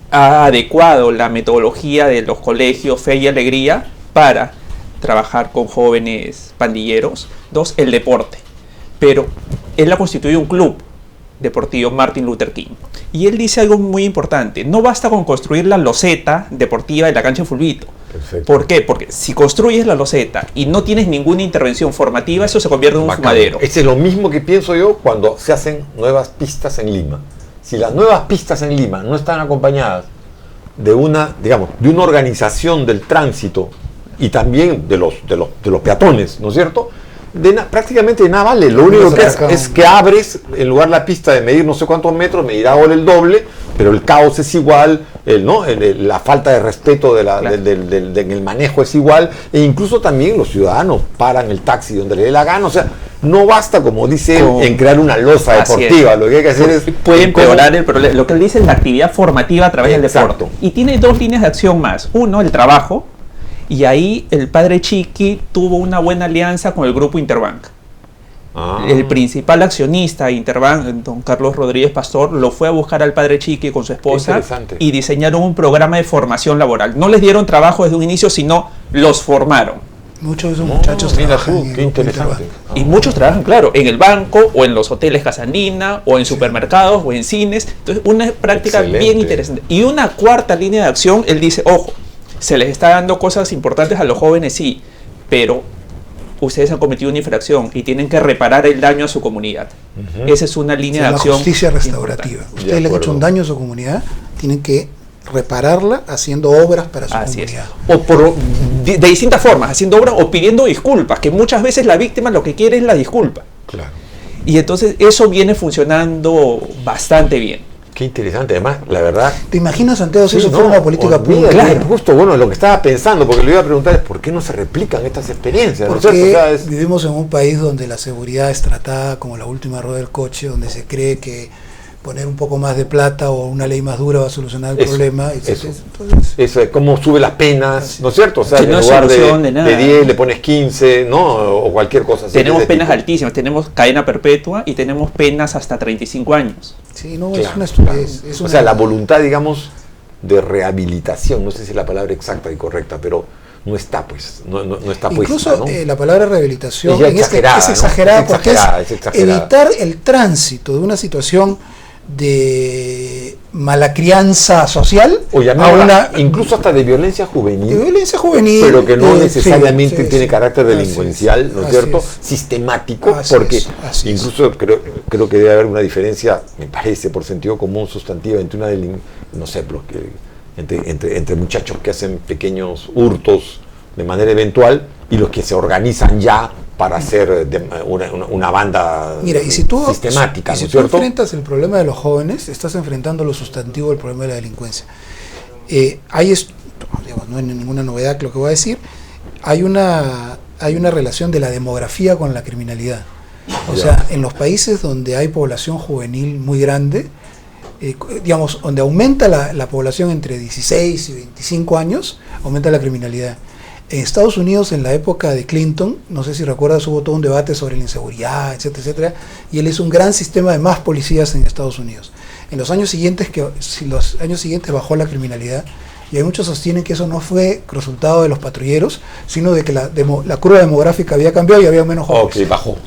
ha adecuado la metodología de los colegios Fe y Alegría para trabajar con jóvenes pandilleros. 2, el deporte. Pero él ha constituido un club deportivo Martin Luther King. Y él dice algo muy importante: no basta con construir la loseta deportiva de la cancha de Fulvito. Perfecto. ¿Por qué? Porque si construyes la loseta y no tienes ninguna intervención formativa, eso se convierte en un fumadero. Ese es lo mismo que pienso yo cuando se hacen nuevas pistas en Lima. Si las nuevas pistas en Lima no están acompañadas de una organización del tránsito y también de los peatones, ¿no es cierto? Prácticamente de nada vale. Lo único que es que abres, en lugar de la pista de medir no sé cuántos metros, medirá ahora el doble, pero el caos es igual, la falta de respeto en el manejo es igual, e incluso también los ciudadanos paran el taxi donde le dé la gana. O sea, no basta, como dice él, en crear una losa deportiva. Lo que hay que hacer es... Puede empeorar el problema. Lo que él dice es la actividad formativa a través del deporte. Y tiene 2 líneas de acción más. Uno, el trabajo. Y ahí el padre Chiqui tuvo una buena alianza con el grupo Interbank. El principal accionista de Interbank, don Carlos Rodríguez Pastor, lo fue a buscar al padre Chiqui con su esposa y diseñaron un programa de formación laboral. No les dieron trabajo desde un inicio, sino los formaron. Muchos de esos muchachos trabajan. Qué interesante. Y muchos trabajan, claro, en el banco o en los hoteles Casa Andina o en supermercados o en cines. Entonces, una práctica bien interesante. Y una cuarta línea de acción, él dice, ojo, se les está dando cosas importantes a los jóvenes, sí, pero ustedes han cometido una infracción y tienen que reparar el daño a su comunidad. Esa es una línea de acción. La justicia restaurativa. Ustedes le han hecho un daño a su comunidad, tienen que repararla haciendo obras para su comunidad. O de distintas formas, haciendo obras o pidiendo disculpas, que muchas veces la víctima lo que quiere es la disculpa. Claro. Y entonces eso viene funcionando bastante bien. Qué interesante, además, la verdad. ¿Te imaginas, Santiago, si eso fuera una política pública? Claro, justo, lo que estaba pensando, porque le iba a preguntar es ¿por qué no se replican estas experiencias? Porque vivimos en un país donde la seguridad es tratada como la última rueda del coche, donde se cree que poner un poco más de plata o una ley más dura va a solucionar el problema. Eso es cómo sube las penas, ¿no es cierto? O sea, que en no lugar de 10 le pones 15, ¿no? O cualquier cosa así. Tenemos penas altísimas, tenemos cadena perpetua y tenemos penas hasta 35 años. Sí, no, es una estupidez. O sea, la voluntad, digamos, de rehabilitación, no sé si es la palabra exacta y correcta, pero no está, pues, no está incluso puesta, ¿no? La palabra rehabilitación es exagerada, porque es evitar el tránsito de una situación de mala crianza social incluso hasta de violencia juvenil, pero que no necesariamente tiene carácter delincuencial, ¿no es cierto? Sistemático, porque incluso creo que debe haber una diferencia, me parece, por sentido común sustantiva entre entre muchachos que hacen pequeños hurtos de manera eventual y los que se organizan ya para hacer una banda sistemática. Si tú enfrentas el problema de los jóvenes, estás enfrentando lo sustantivo del problema de la delincuencia. No es ninguna novedad lo que voy a decir, hay una relación de la demografía con la criminalidad. O sea, en los países donde hay población juvenil muy grande, donde aumenta la población entre 16 y 25 años, aumenta la criminalidad. En Estados Unidos, en la época de Clinton, no sé si recuerdas, hubo todo un debate sobre la inseguridad, etcétera, etcétera, y él hizo un gran sistema de más policías en Estados Unidos. En los años siguientes bajó la criminalidad, y hay muchos sostienen que eso no fue resultado de los patrulleros, sino de que la curva demográfica había cambiado y había menos jóvenes. Ok, bajó.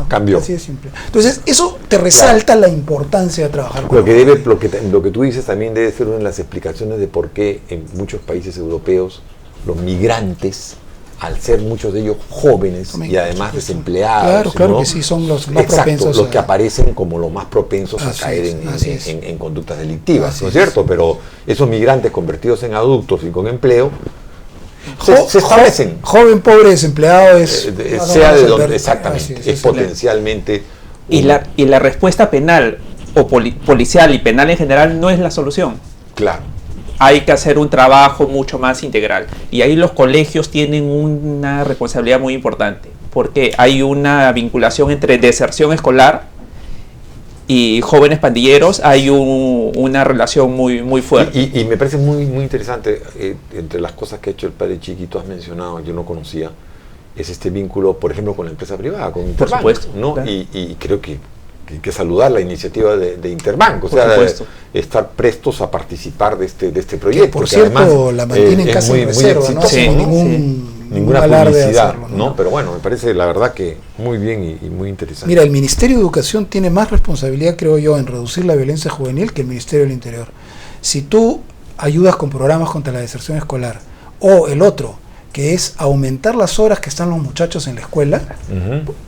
Cambió. Así de simple. Entonces, eso te resalta la importancia de trabajar con lo que tú dices también debe ser una de las explicaciones de por qué en muchos países europeos los migrantes, al ser muchos de ellos jóvenes y además desempleados, claro que sí, son los más propensos los que aparecen como los más propensos a caer en conductas delictivas, ¿no es cierto? Pero esos migrantes convertidos en adultos y con empleo se establecen. Joven, pobre, desempleado sea de donde, exactamente, es potencialmente. Y la respuesta penal o policial y penal en general no es la solución. Claro. Hay que hacer un trabajo mucho más integral. Y ahí los colegios tienen una responsabilidad muy importante, porque hay una vinculación entre deserción escolar y jóvenes pandilleros, hay una relación muy fuerte. Y me parece muy interesante, entre las cosas que ha hecho el padre Chiqui, tú has mencionado, yo no conocía, es este vínculo, por ejemplo, con la empresa privada, con Interbank, por supuesto, ¿no? Claro. Y creo que hay que saludar la iniciativa de Interbank, o sea, estar prestos a participar de este proyecto. Que por cierto, además, la mantienen casi en reserva, ¿no? Sin ninguna alarde publicidad, hacerlo, ¿no? Pero bueno, me parece la verdad que muy bien y muy interesante. Mira, el Ministerio de Educación tiene más responsabilidad, creo yo, en reducir la violencia juvenil que el Ministerio del Interior. Si tú ayudas con programas contra la deserción escolar, o el otro, que es aumentar las horas que están los muchachos en la escuela,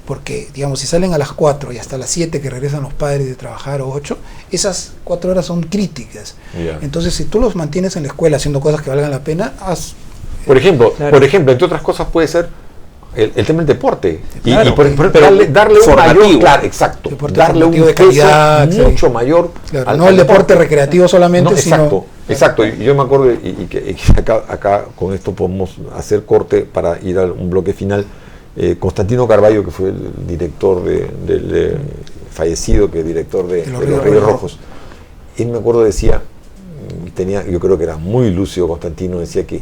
porque, digamos, si salen a las 4 y hasta las 7 que regresan los padres de trabajar, o 8, esas 4 horas son críticas. Entonces, si tú los mantienes en la escuela haciendo cosas que valgan la pena, haz... Por ejemplo, entre otras cosas puede ser el tema del deporte. Claro, y por darle un mayor, claro, exacto, darle un de calidad, mucho mayor. Claro, no el deporte recreativo solamente, no, sino... Exacto, y yo me acuerdo, y que acá con esto podemos hacer corte para ir a un bloque final. Constantino Carballo, que fue el director del fallecido, que es director de los Ríos Rojos, él me acuerdo decía, yo creo que era muy lúcido Constantino, decía que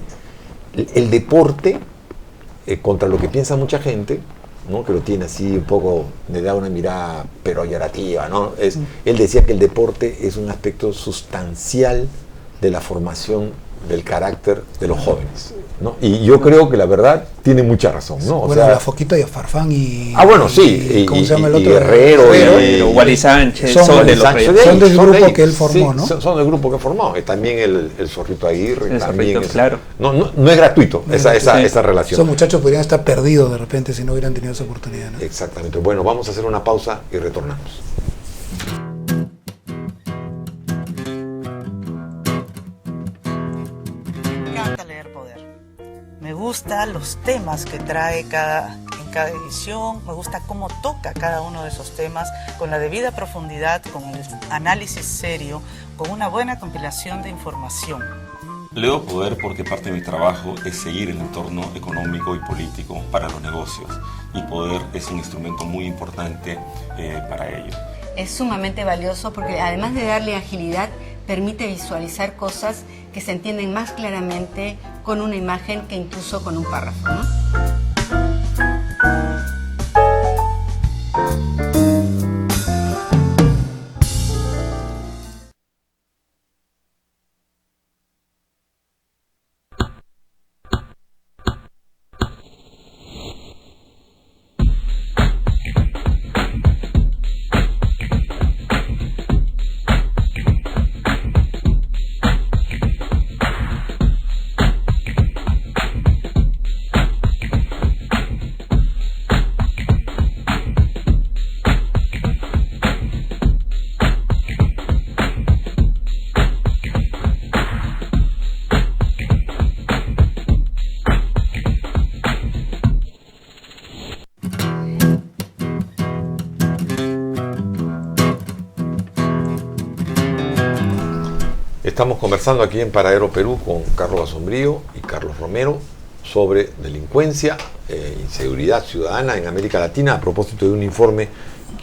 el deporte, contra lo que piensa mucha gente, ¿no? Que lo tiene así un poco, le da una mirada peyorativa, ¿no? Él decía que el deporte es un aspecto sustancial de la formación del carácter de los jóvenes, ¿no? Y yo creo que la verdad tiene mucha razón, ¿no? Bueno, la Foquita y Farfán y... sí, ¿cómo se llama el otro? Guerrero, Wally Sánchez, son del grupo que él formó, ¿no? Son del grupo que formó. También el Zorrito Aguirre, también claro. No es gratuito esa relación. Esos muchachos podrían estar perdidos de repente si no hubieran tenido esa oportunidad, ¿no? Exactamente. Bueno, vamos a hacer una pausa y retornamos. Me gustan los temas que trae en cada edición, me gusta cómo toca cada uno de esos temas con la debida profundidad, con el análisis serio, con una buena compilación de información. Leo Poder porque parte de mi trabajo es seguir el entorno económico y político para los negocios, y Poder es un instrumento muy importante para ello. Es sumamente valioso porque además de darle agilidad, permite visualizar cosas que se entienden más claramente con una imagen que incluso con un párrafo, ¿no? Estamos conversando aquí en Paradero Perú con Carlos Asombrío y Carlos Romero sobre delincuencia e inseguridad ciudadana en América Latina, a propósito de un informe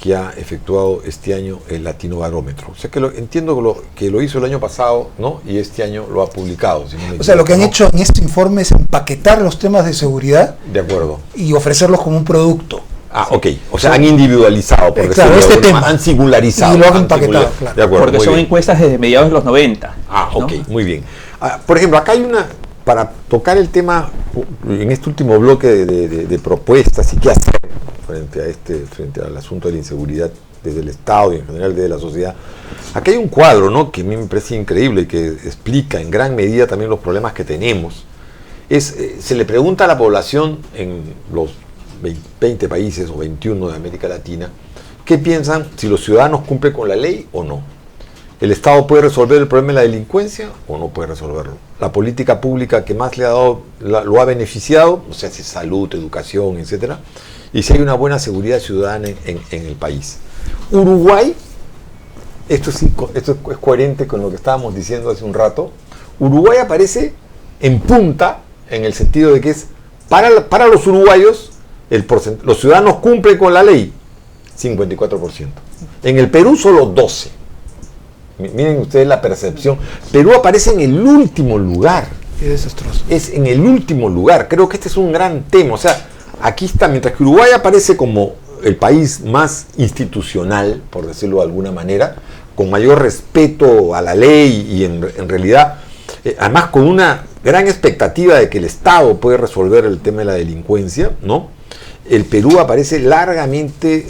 que ha efectuado este año el Latino Barómetro. O sea que entiendo que lo hizo el año pasado, ¿no? Y este año lo ha publicado. Si no me equivoco, lo que han hecho en este informe es empaquetar los temas de seguridad. De acuerdo. Y ofrecerlos como un producto. Ok. O sea, han individualizado, porque tema han singularizado. Y lo han empaquetado, claro. De acuerdo, porque son bien. Encuestas desde mediados de los 90. Ok, ¿no? Muy bien. Por ejemplo, acá hay para tocar el tema, en este último bloque de propuestas y qué hacer frente al asunto de la inseguridad desde el Estado y en general desde la sociedad. Aquí hay un cuadro, ¿no?, que a mí me parece increíble y que explica en gran medida también los problemas que tenemos. Se le pregunta a la población en los 20 países o 21 de América Latina qué piensan si los ciudadanos cumplen con la ley o no. ¿El Estado puede resolver el problema de la delincuencia o no puede resolverlo? ¿La política pública que más le ha dado lo ha beneficiado? O sea, si salud, educación, etcétera. Y si hay una buena seguridad ciudadana en el país. Uruguay esto es coherente con lo que estábamos diciendo hace un rato. Uruguay aparece en punta en el sentido de que es para los uruguayos los ciudadanos cumplen con la ley 54%. En el Perú solo 12%. Miren ustedes la percepción. Perú aparece en el último lugar. Qué desastroso. Es en el último lugar. Creo que este es un gran tema. O sea, aquí está, mientras que Uruguay aparece como el país más institucional, por decirlo de alguna manera, con mayor respeto a la ley y en realidad, además con una gran expectativa de que el Estado puede resolver el tema de la delincuencia, ¿no? El Perú aparece largamente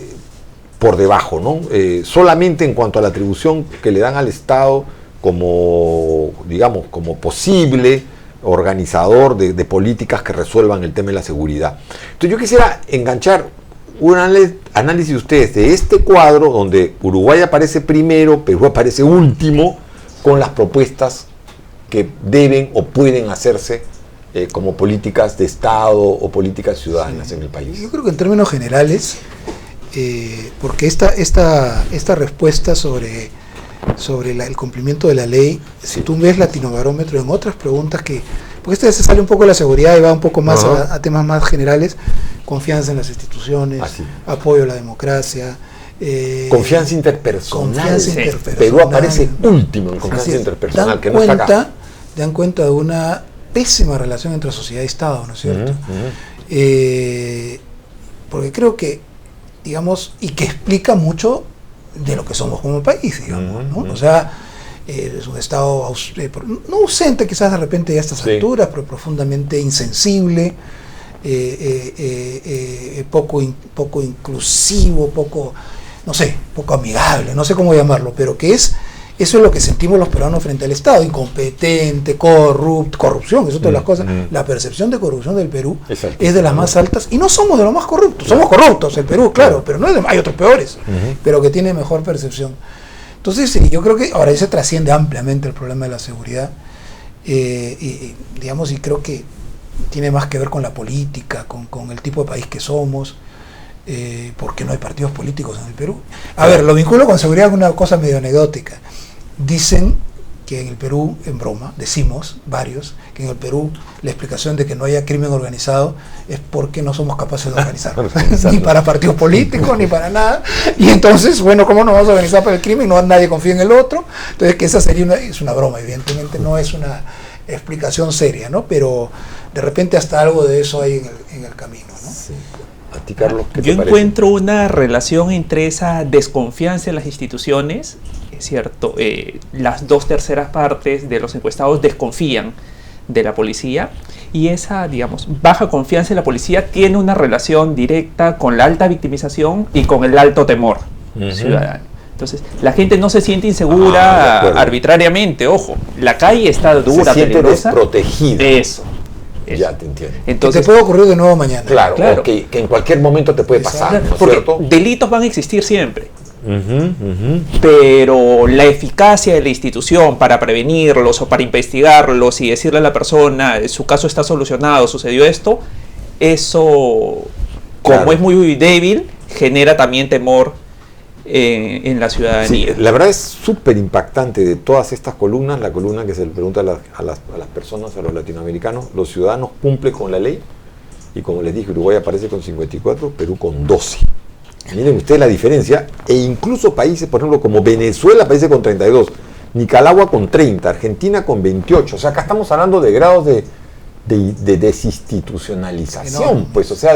por debajo, ¿no? Solamente en cuanto a la atribución que le dan al Estado como, digamos, como posible organizador de políticas que resuelvan el tema de la seguridad. Entonces yo quisiera enganchar un análisis de ustedes de este cuadro donde Uruguay aparece primero, Perú aparece último, con las propuestas que deben o pueden hacerse como políticas de Estado o políticas ciudadanas en el país. Yo creo que en términos generales, porque esta respuesta sobre el cumplimiento de la ley, si tú ves Latinobarómetro en otras preguntas porque este se sale un poco de la seguridad y va un poco más a temas más generales, confianza en las instituciones, apoyo a la democracia, confianza interpersonal. Perú aparece último en confianza interpersonal, que no está acá. Dan cuenta de una pésima relación entre sociedad y Estado, ¿no es cierto? Porque creo que, digamos, y que explica mucho de lo que somos como país, digamos, ¿no? O sea, es un Estado no ausente quizás de repente a estas alturas, pero profundamente insensible, poco inclusivo, poco amigable, no sé cómo llamarlo, pero que eso es lo que sentimos los peruanos frente al Estado, incompetente, corrupción, es otra de las cosas. La percepción de corrupción del Perú es de las más altas, y no somos de los más corruptos, somos corruptos el Perú, claro, pero no hay otros peores, pero que tiene mejor percepción. Entonces, yo creo que ahora se trasciende ampliamente el problema de la seguridad, digamos, y creo que tiene más que ver con la política, con el tipo de país que somos, porque no hay partidos políticos en el Perú. A ver, lo vinculo con seguridad con una cosa medio anecdótica. Dicen que en el Perú, en broma, decimos varios, que en el Perú la explicación de que no haya crimen organizado es porque no somos capaces de organizarnos, ni para partidos políticos, ni para nada, y entonces, bueno, ¿cómo nos vamos a organizar para el crimen? No, nadie confía en el otro, entonces que esa sería es una broma, evidentemente no es una explicación seria, ¿no? Pero de repente hasta algo de eso hay en el camino, ¿no? Sí. ¿A ti, Carlos, qué te Yo parece? encuentro una relación entre esa desconfianza en las instituciones, es cierto, las 2/3 partes de los encuestados desconfían de la policía, y esa, digamos, baja confianza en la policía tiene una relación directa con la alta victimización y con el alto temor ciudadano. Entonces, la gente no se siente insegura arbitrariamente, ojo, la calle está dura, se siente peligrosa, desprotegida. Eso. Ya te entiendo. Entonces, que te puede ocurrir de nuevo mañana. Claro. O que en cualquier momento te puede pasar, ¿no es porque cierto? delitos van a existir siempre. Pero la eficacia de la institución para prevenirlos o para investigarlos y decirle a la persona su caso está solucionado, sucedió esto, eso, como es muy débil, genera también temor en la ciudadanía. Sí, la verdad es súper impactante de todas estas columnas, la columna que se le pregunta a las personas, a los latinoamericanos, los ciudadanos cumplen con la ley, y como les dije, Uruguay aparece con 54, Perú con 12. Miren ustedes la diferencia, e incluso países, por ejemplo, como Venezuela aparece con 32, Nicaragua con 30, Argentina con 28, o sea, acá estamos hablando de grados de desinstitucionalización, enorme, pues, o sea,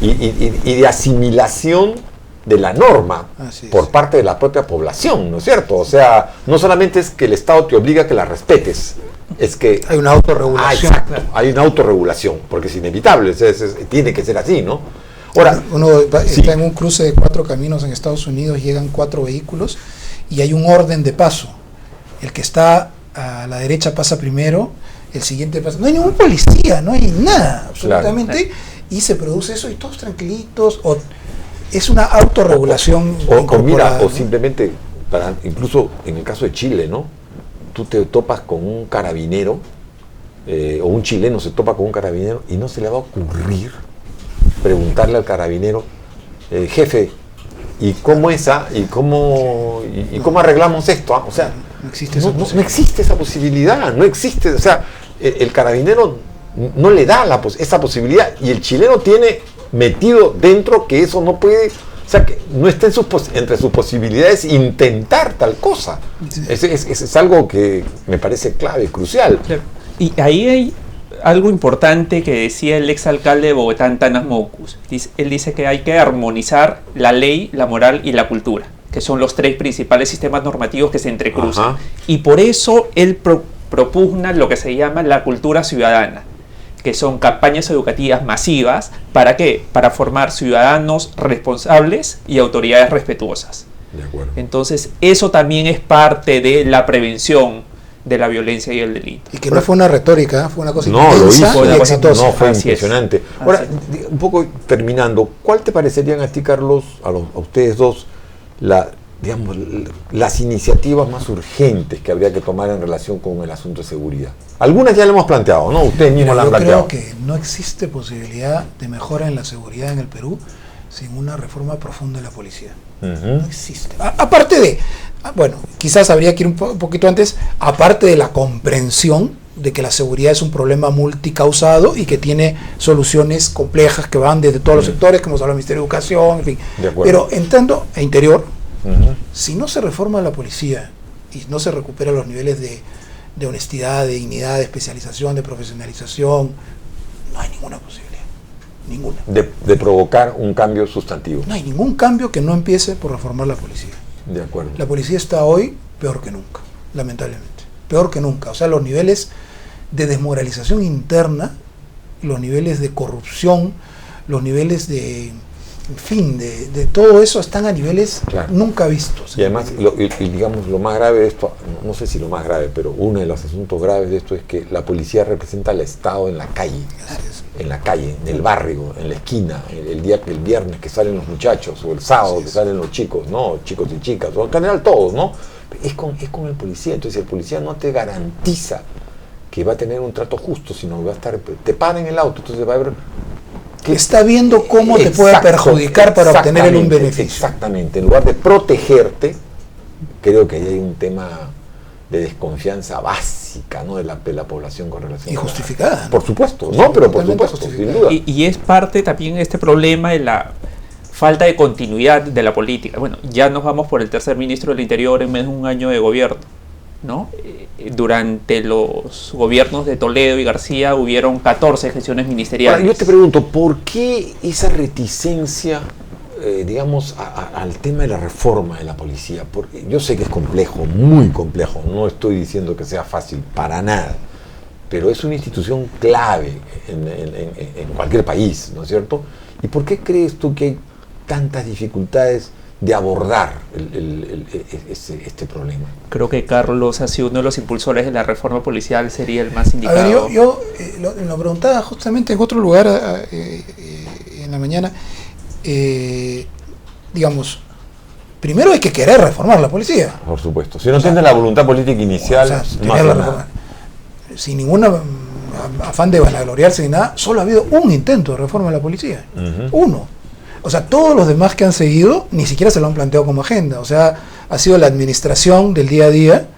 y de asimilación de la norma por parte de la propia población, ¿no es cierto? O sea, no solamente es que el Estado te obliga a que la respetes, es que hay una autorregulación. Exacto, hay una autorregulación, porque es inevitable, tiene que ser así, ¿no? Ahora, uno está en un cruce de 4 caminos en Estados Unidos, llegan 4 vehículos y hay un orden de paso. El que está a la derecha pasa primero, el siguiente pasa. No hay ningún policía, no hay nada, absolutamente, y se produce eso y todos tranquilitos. Es una autorregulación. O simplemente, incluso en el caso de Chile, ¿no? Tú te topas con un carabinero, o un chileno se topa con un carabinero y no se le va a ocurrir preguntarle al carabinero, jefe, ¿Y cómo cómo arreglamos esto? O sea, No existe no existe esa posibilidad, no existe, o sea, el carabinero no le da esa posibilidad, y el chileno tiene metido dentro que eso no puede, o sea, que no está entre sus posibilidades intentar tal cosa. Sí. Es algo que me parece clave, crucial. Y ahí hay algo importante que decía el exalcalde de Bogotá, Antanas Mockus. Él dice que hay que armonizar la ley, la moral y la cultura, que son los tres principales sistemas normativos que se entrecruzan. Ajá. Y por eso él propugna lo que se llama la cultura ciudadana, que son campañas educativas masivas. ¿Para qué? Para formar ciudadanos responsables y autoridades respetuosas. De acuerdo. Entonces, eso también es parte de la prevención de la violencia y el delito. Y que no fue una retórica, fue una cosa No, lo intensa hizo, y exitosa. no, fue Así es. impresionante. Ahora, un poco terminando, ¿cuál te parecerían a ti, Carlos, a ustedes dos, las iniciativas más urgentes que habría que tomar en relación con el asunto de seguridad? Algunas ya lo hemos planteado, ¿no? Ustedes mismos Mira, lo han yo planteado. creo que no existe posibilidad de mejora en la seguridad en el Perú sin una reforma profunda de la policía. No existe. Aparte de, bueno, quizás habría que ir un poquito antes, aparte de la comprensión de que la seguridad es un problema multicausado y que tiene soluciones complejas que van desde todos los sectores, como habla el Ministerio de Educación, en fin. Pero entrando a interior, si no se reforma la policía y no se recupera los niveles de honestidad, de dignidad, de especialización, de profesionalización, no hay ninguna posibilidad. Ninguna. De provocar un cambio sustantivo. No hay ningún cambio que no empiece por reformar la policía. De acuerdo. La policía está hoy peor que nunca, lamentablemente. Peor que nunca. O sea, los niveles de desmoralización interna, los niveles de corrupción, los niveles de, en fin, de todo eso están a niveles nunca vistos. Y además, digamos, lo más grave de esto, no sé si lo más grave, pero uno de los asuntos graves de esto es que la policía representa al Estado en la calle. En la calle, en el barrio, en la esquina, el viernes que salen los muchachos, o el sábado que salen los chicos, ¿no? Chicos y chicas, o en general todos, ¿no? Es con el policía. Entonces el policía no te garantiza que va a tener un trato justo, sino que va a estar, te para en el auto, entonces va a haber... Está viendo cómo te puede perjudicar para obtener un beneficio. Exactamente, en lugar de protegerte, creo que ahí hay un tema de desconfianza básica, ¿no? de la población con relación y justificada, ¿no? Por supuesto, no, pero por supuesto, sin duda. Y es parte también de este problema de la falta de continuidad de la política. Bueno, ya nos vamos por el tercer ministro del Interior en menos de un año de gobierno, ¿no? Durante los gobiernos de Toledo y García hubieron 14 gestiones ministeriales. Ahora, yo te pregunto, ¿por qué esa reticencia, digamos, al tema de la reforma de la policía? Porque yo sé que es complejo, muy complejo, no estoy diciendo que sea fácil, para nada, pero es una institución clave en cualquier país, ¿no es cierto? ¿Y por qué crees tú que hay tantas dificultades de abordar este problema? Creo que Carlos ha sido uno de los impulsores de la reforma policial, sería el más indicado. A ver, yo lo preguntaba justamente en otro lugar en la mañana. Digamos, primero hay que querer reformar la policía. Por supuesto. Si no tienes la voluntad política inicial, no hace nada. Sin ningún afán de vanagloriarse ni nada, solo ha habido un intento de reforma de la policía. Uno. O sea, todos los demás que han seguido ni siquiera se lo han planteado como agenda. O sea, ha sido la administración del día a día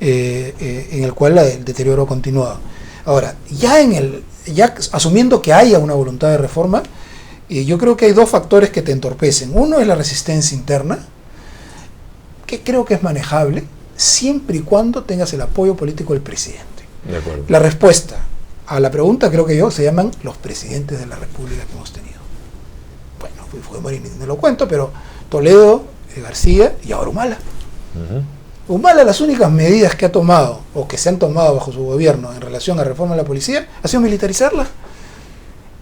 en el cual el deterioro ha continuado. Ahora, ya asumiendo que haya una voluntad de reforma, yo creo que hay dos factores que te entorpecen. Uno es la resistencia interna, que creo que es manejable, siempre y cuando tengas el apoyo político del presidente. De acuerdo. La respuesta a la pregunta, creo que se llaman los presidentes de la República que hemos tenido. Bueno, Fujimori no lo cuento, pero Toledo, García y ahora Humala. Humala, las únicas medidas que ha tomado o que se han tomado bajo su gobierno en relación a reforma de la policía ha sido militarizarla.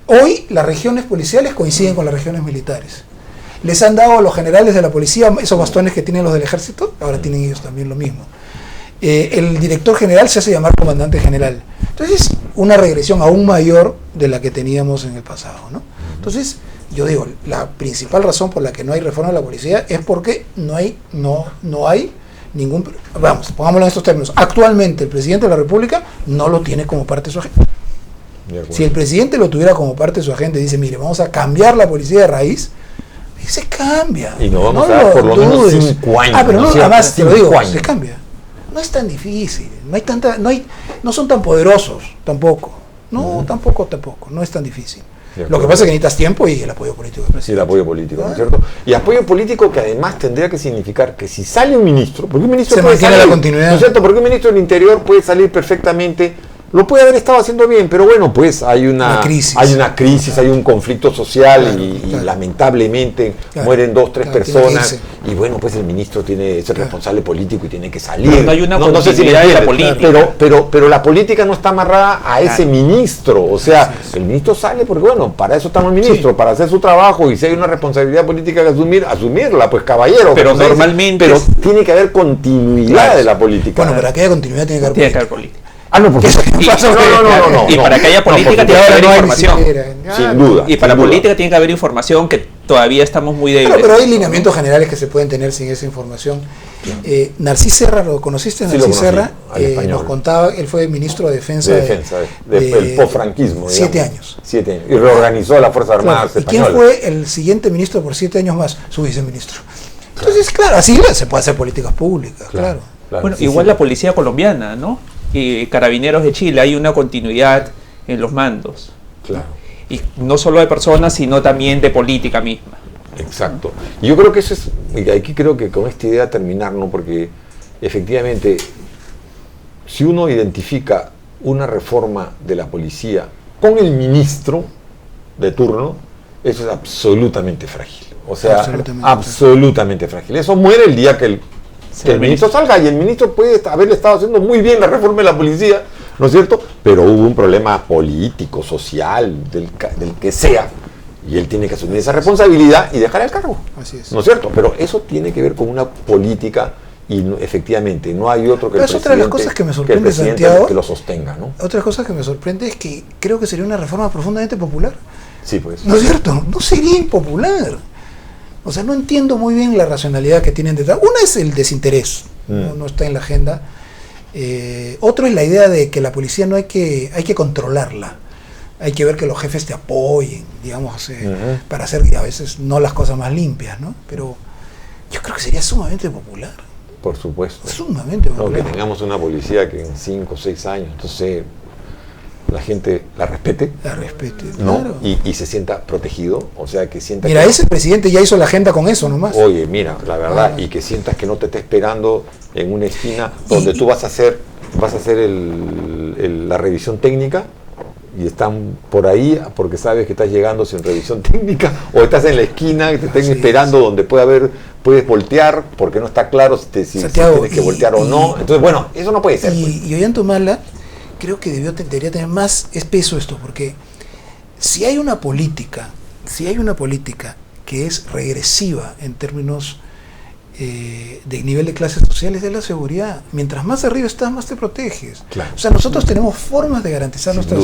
Hoy las regiones policiales coinciden con las regiones militares. Les han dado a los generales de la policía esos bastones que tienen los del ejército, ahora tienen ellos también lo mismo. El director general se hace llamar comandante general. Entonces, una regresión aún mayor de la que teníamos en el pasado, ¿no? Entonces, yo digo, la principal razón por la que no hay reforma de la policía es porque no hay ningún... Vamos, pongámoslo en estos términos. Actualmente el presidente de la República no lo tiene como parte de su agenda. Si el presidente lo tuviera como parte de su agenda y dice, mire, vamos a cambiar la policía de raíz, Se cambia. Y nos vamos a dar por lo menos 5 años. Pero ¿no? además te lo digo, años. se cambia. No es tan difícil, no son tan poderosos tampoco. No, tampoco, no es tan difícil. Lo que pasa es que necesitas tiempo y el apoyo político del presidente. Sí, el apoyo político, ¿no es cierto? Y apoyo político que además tendría que significar que si sale un ministro, porque un ministro se puede mantiene salir, la continuidad. ¿no es cierto? Porque un ministro del Interior puede salir perfectamente, lo puede haber estado haciendo bien, pero bueno, pues hay una crisis, hay un conflicto social y lamentablemente mueren 2, 3 personas y bueno, pues el ministro es el responsable político y tiene que salir. Pero no hay una continuidad de la política. Pero la política no está amarrada a ese ministro, o sea, el ministro sale porque bueno, para eso estamos el ministro, para hacer su trabajo, y si hay una responsabilidad política que asumirla, pues caballero. Pero normalmente... Pero tiene que haber continuidad de la política. Bueno, para que haya continuidad tiene que haber política. No, porque no. Y para que haya política tiene que haber información. Sin duda. Y para la política tiene que haber información, que todavía estamos muy débiles. Pero hay lineamientos generales que se pueden tener sin esa información. Narcís Serra, ¿lo conociste? Sí, Narcís Serra nos contaba, él fue ministro de Defensa del posfranquismo. 7 años. 7 años. Y reorganizó las Fuerzas Armadas españolas. ¿Y quién fue el siguiente ministro por 7 años más? Su viceministro. Entonces, claro, así se puede hacer políticas públicas, claro. Bueno, igual la policía colombiana, ¿no? Y Carabineros de Chile, hay una continuidad en los mandos. Claro. Y no solo de personas, sino también de política misma. Exacto. Y yo creo que eso es, y aquí creo que con esta idea terminar, ¿no? Porque efectivamente, si uno identifica una reforma de la policía con el ministro de turno, eso es absolutamente frágil. O sea, absolutamente frágil. Eso muere el día que el ministro salga, y el ministro puede haberle estado haciendo muy bien la reforma de la policía, ¿no es cierto? Pero hubo un problema político, social, del que sea, y él tiene que asumir esa responsabilidad y dejar el cargo. Así es. ¿No es cierto? Pero eso tiene que ver con una política y efectivamente no hay otro que el presidente, otra de las cosas que me sorprende, Santiago, que lo sostenga, ¿no? Otra cosa que me sorprende es que creo que sería una reforma profundamente popular. Sí, pues. ¿No es cierto? No sería impopular. O sea, no entiendo muy bien la racionalidad que tienen detrás. Una es el desinterés, no está en la agenda. Otro es la idea de que la policía hay que controlarla. Hay que ver que los jefes te apoyen, digamos, para hacer a veces no las cosas más limpias, ¿no? Pero yo creo que sería sumamente popular. Por supuesto. Sumamente popular. Que tengamos una policía que en 5 o 6 años, entonces la gente la respete. ¿no? Claro. Y se sienta protegido, o sea, que sienta... Mira, ese presidente ya hizo la agenda con eso nomás. Oye, mira, la verdad, y que sientas que no te esté esperando en una esquina donde tú vas a hacer la revisión técnica y están por ahí porque sabes que estás llegando sin revisión técnica, o estás en la esquina y te estén esperando donde puedes voltear porque no está claro si tienes que voltear o no. Entonces, bueno, eso no puede ser. Y Ollantumala creo que debería tener más peso esto, porque si hay una política que es regresiva en términos de nivel de clases sociales, de la seguridad. Mientras más arriba estás, más te proteges. Claro. O sea, nosotros tenemos formas de garantizar nuestra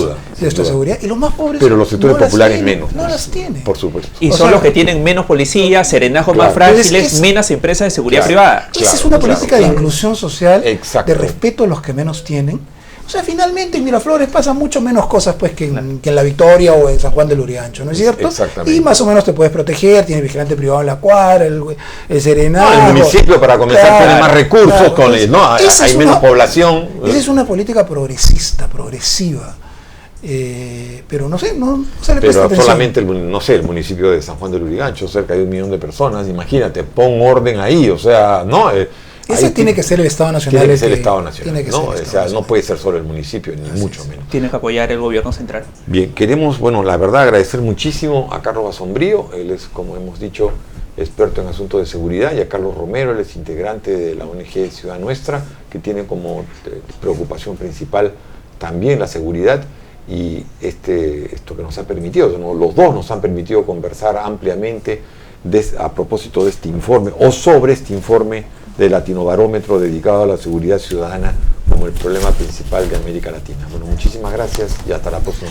seguridad, y los más pobres pero los sectores populares menos. No las tienen. Por supuesto. Y son los que tienen menos policías, serenazgos más frágiles, menos empresas de seguridad privada. Esa es una política de inclusión social, de respeto a los que menos tienen. O sea, finalmente en Miraflores pasan mucho menos cosas pues que en La Victoria o en San Juan del Urigancho, ¿no es cierto? Exactamente. Y más o menos te puedes proteger, tienes vigilante privado en la cuadra, el serenazgo. El municipio, para comenzar, tiene más recursos, hay menos población. Esa es una política progresiva. Pero no sé, no se le presta atención. Solamente el municipio de San Juan del Urigancho, cerca de 1 millón de personas, imagínate, pon orden ahí, o sea, no... Ese tiene que ser el Estado Nacional. Tiene que ser el Estado Nacional, ¿no? O sea, no puede ser solo el municipio, ni mucho menos. Tiene que apoyar el gobierno central. Bien, queremos, la verdad, agradecer muchísimo a Carlos Basombrío. Él es, como hemos dicho, experto en asuntos de seguridad, y a Carlos Romero, él es integrante de la ONG Ciudad Nuestra, que tiene como preocupación principal también la seguridad, y esto que nos ha permitido, los dos nos han permitido conversar ampliamente a propósito de este informe, o sobre este informe de Latinobarómetro dedicado a la seguridad ciudadana como el problema principal de América Latina. Bueno, muchísimas gracias y hasta la próxima.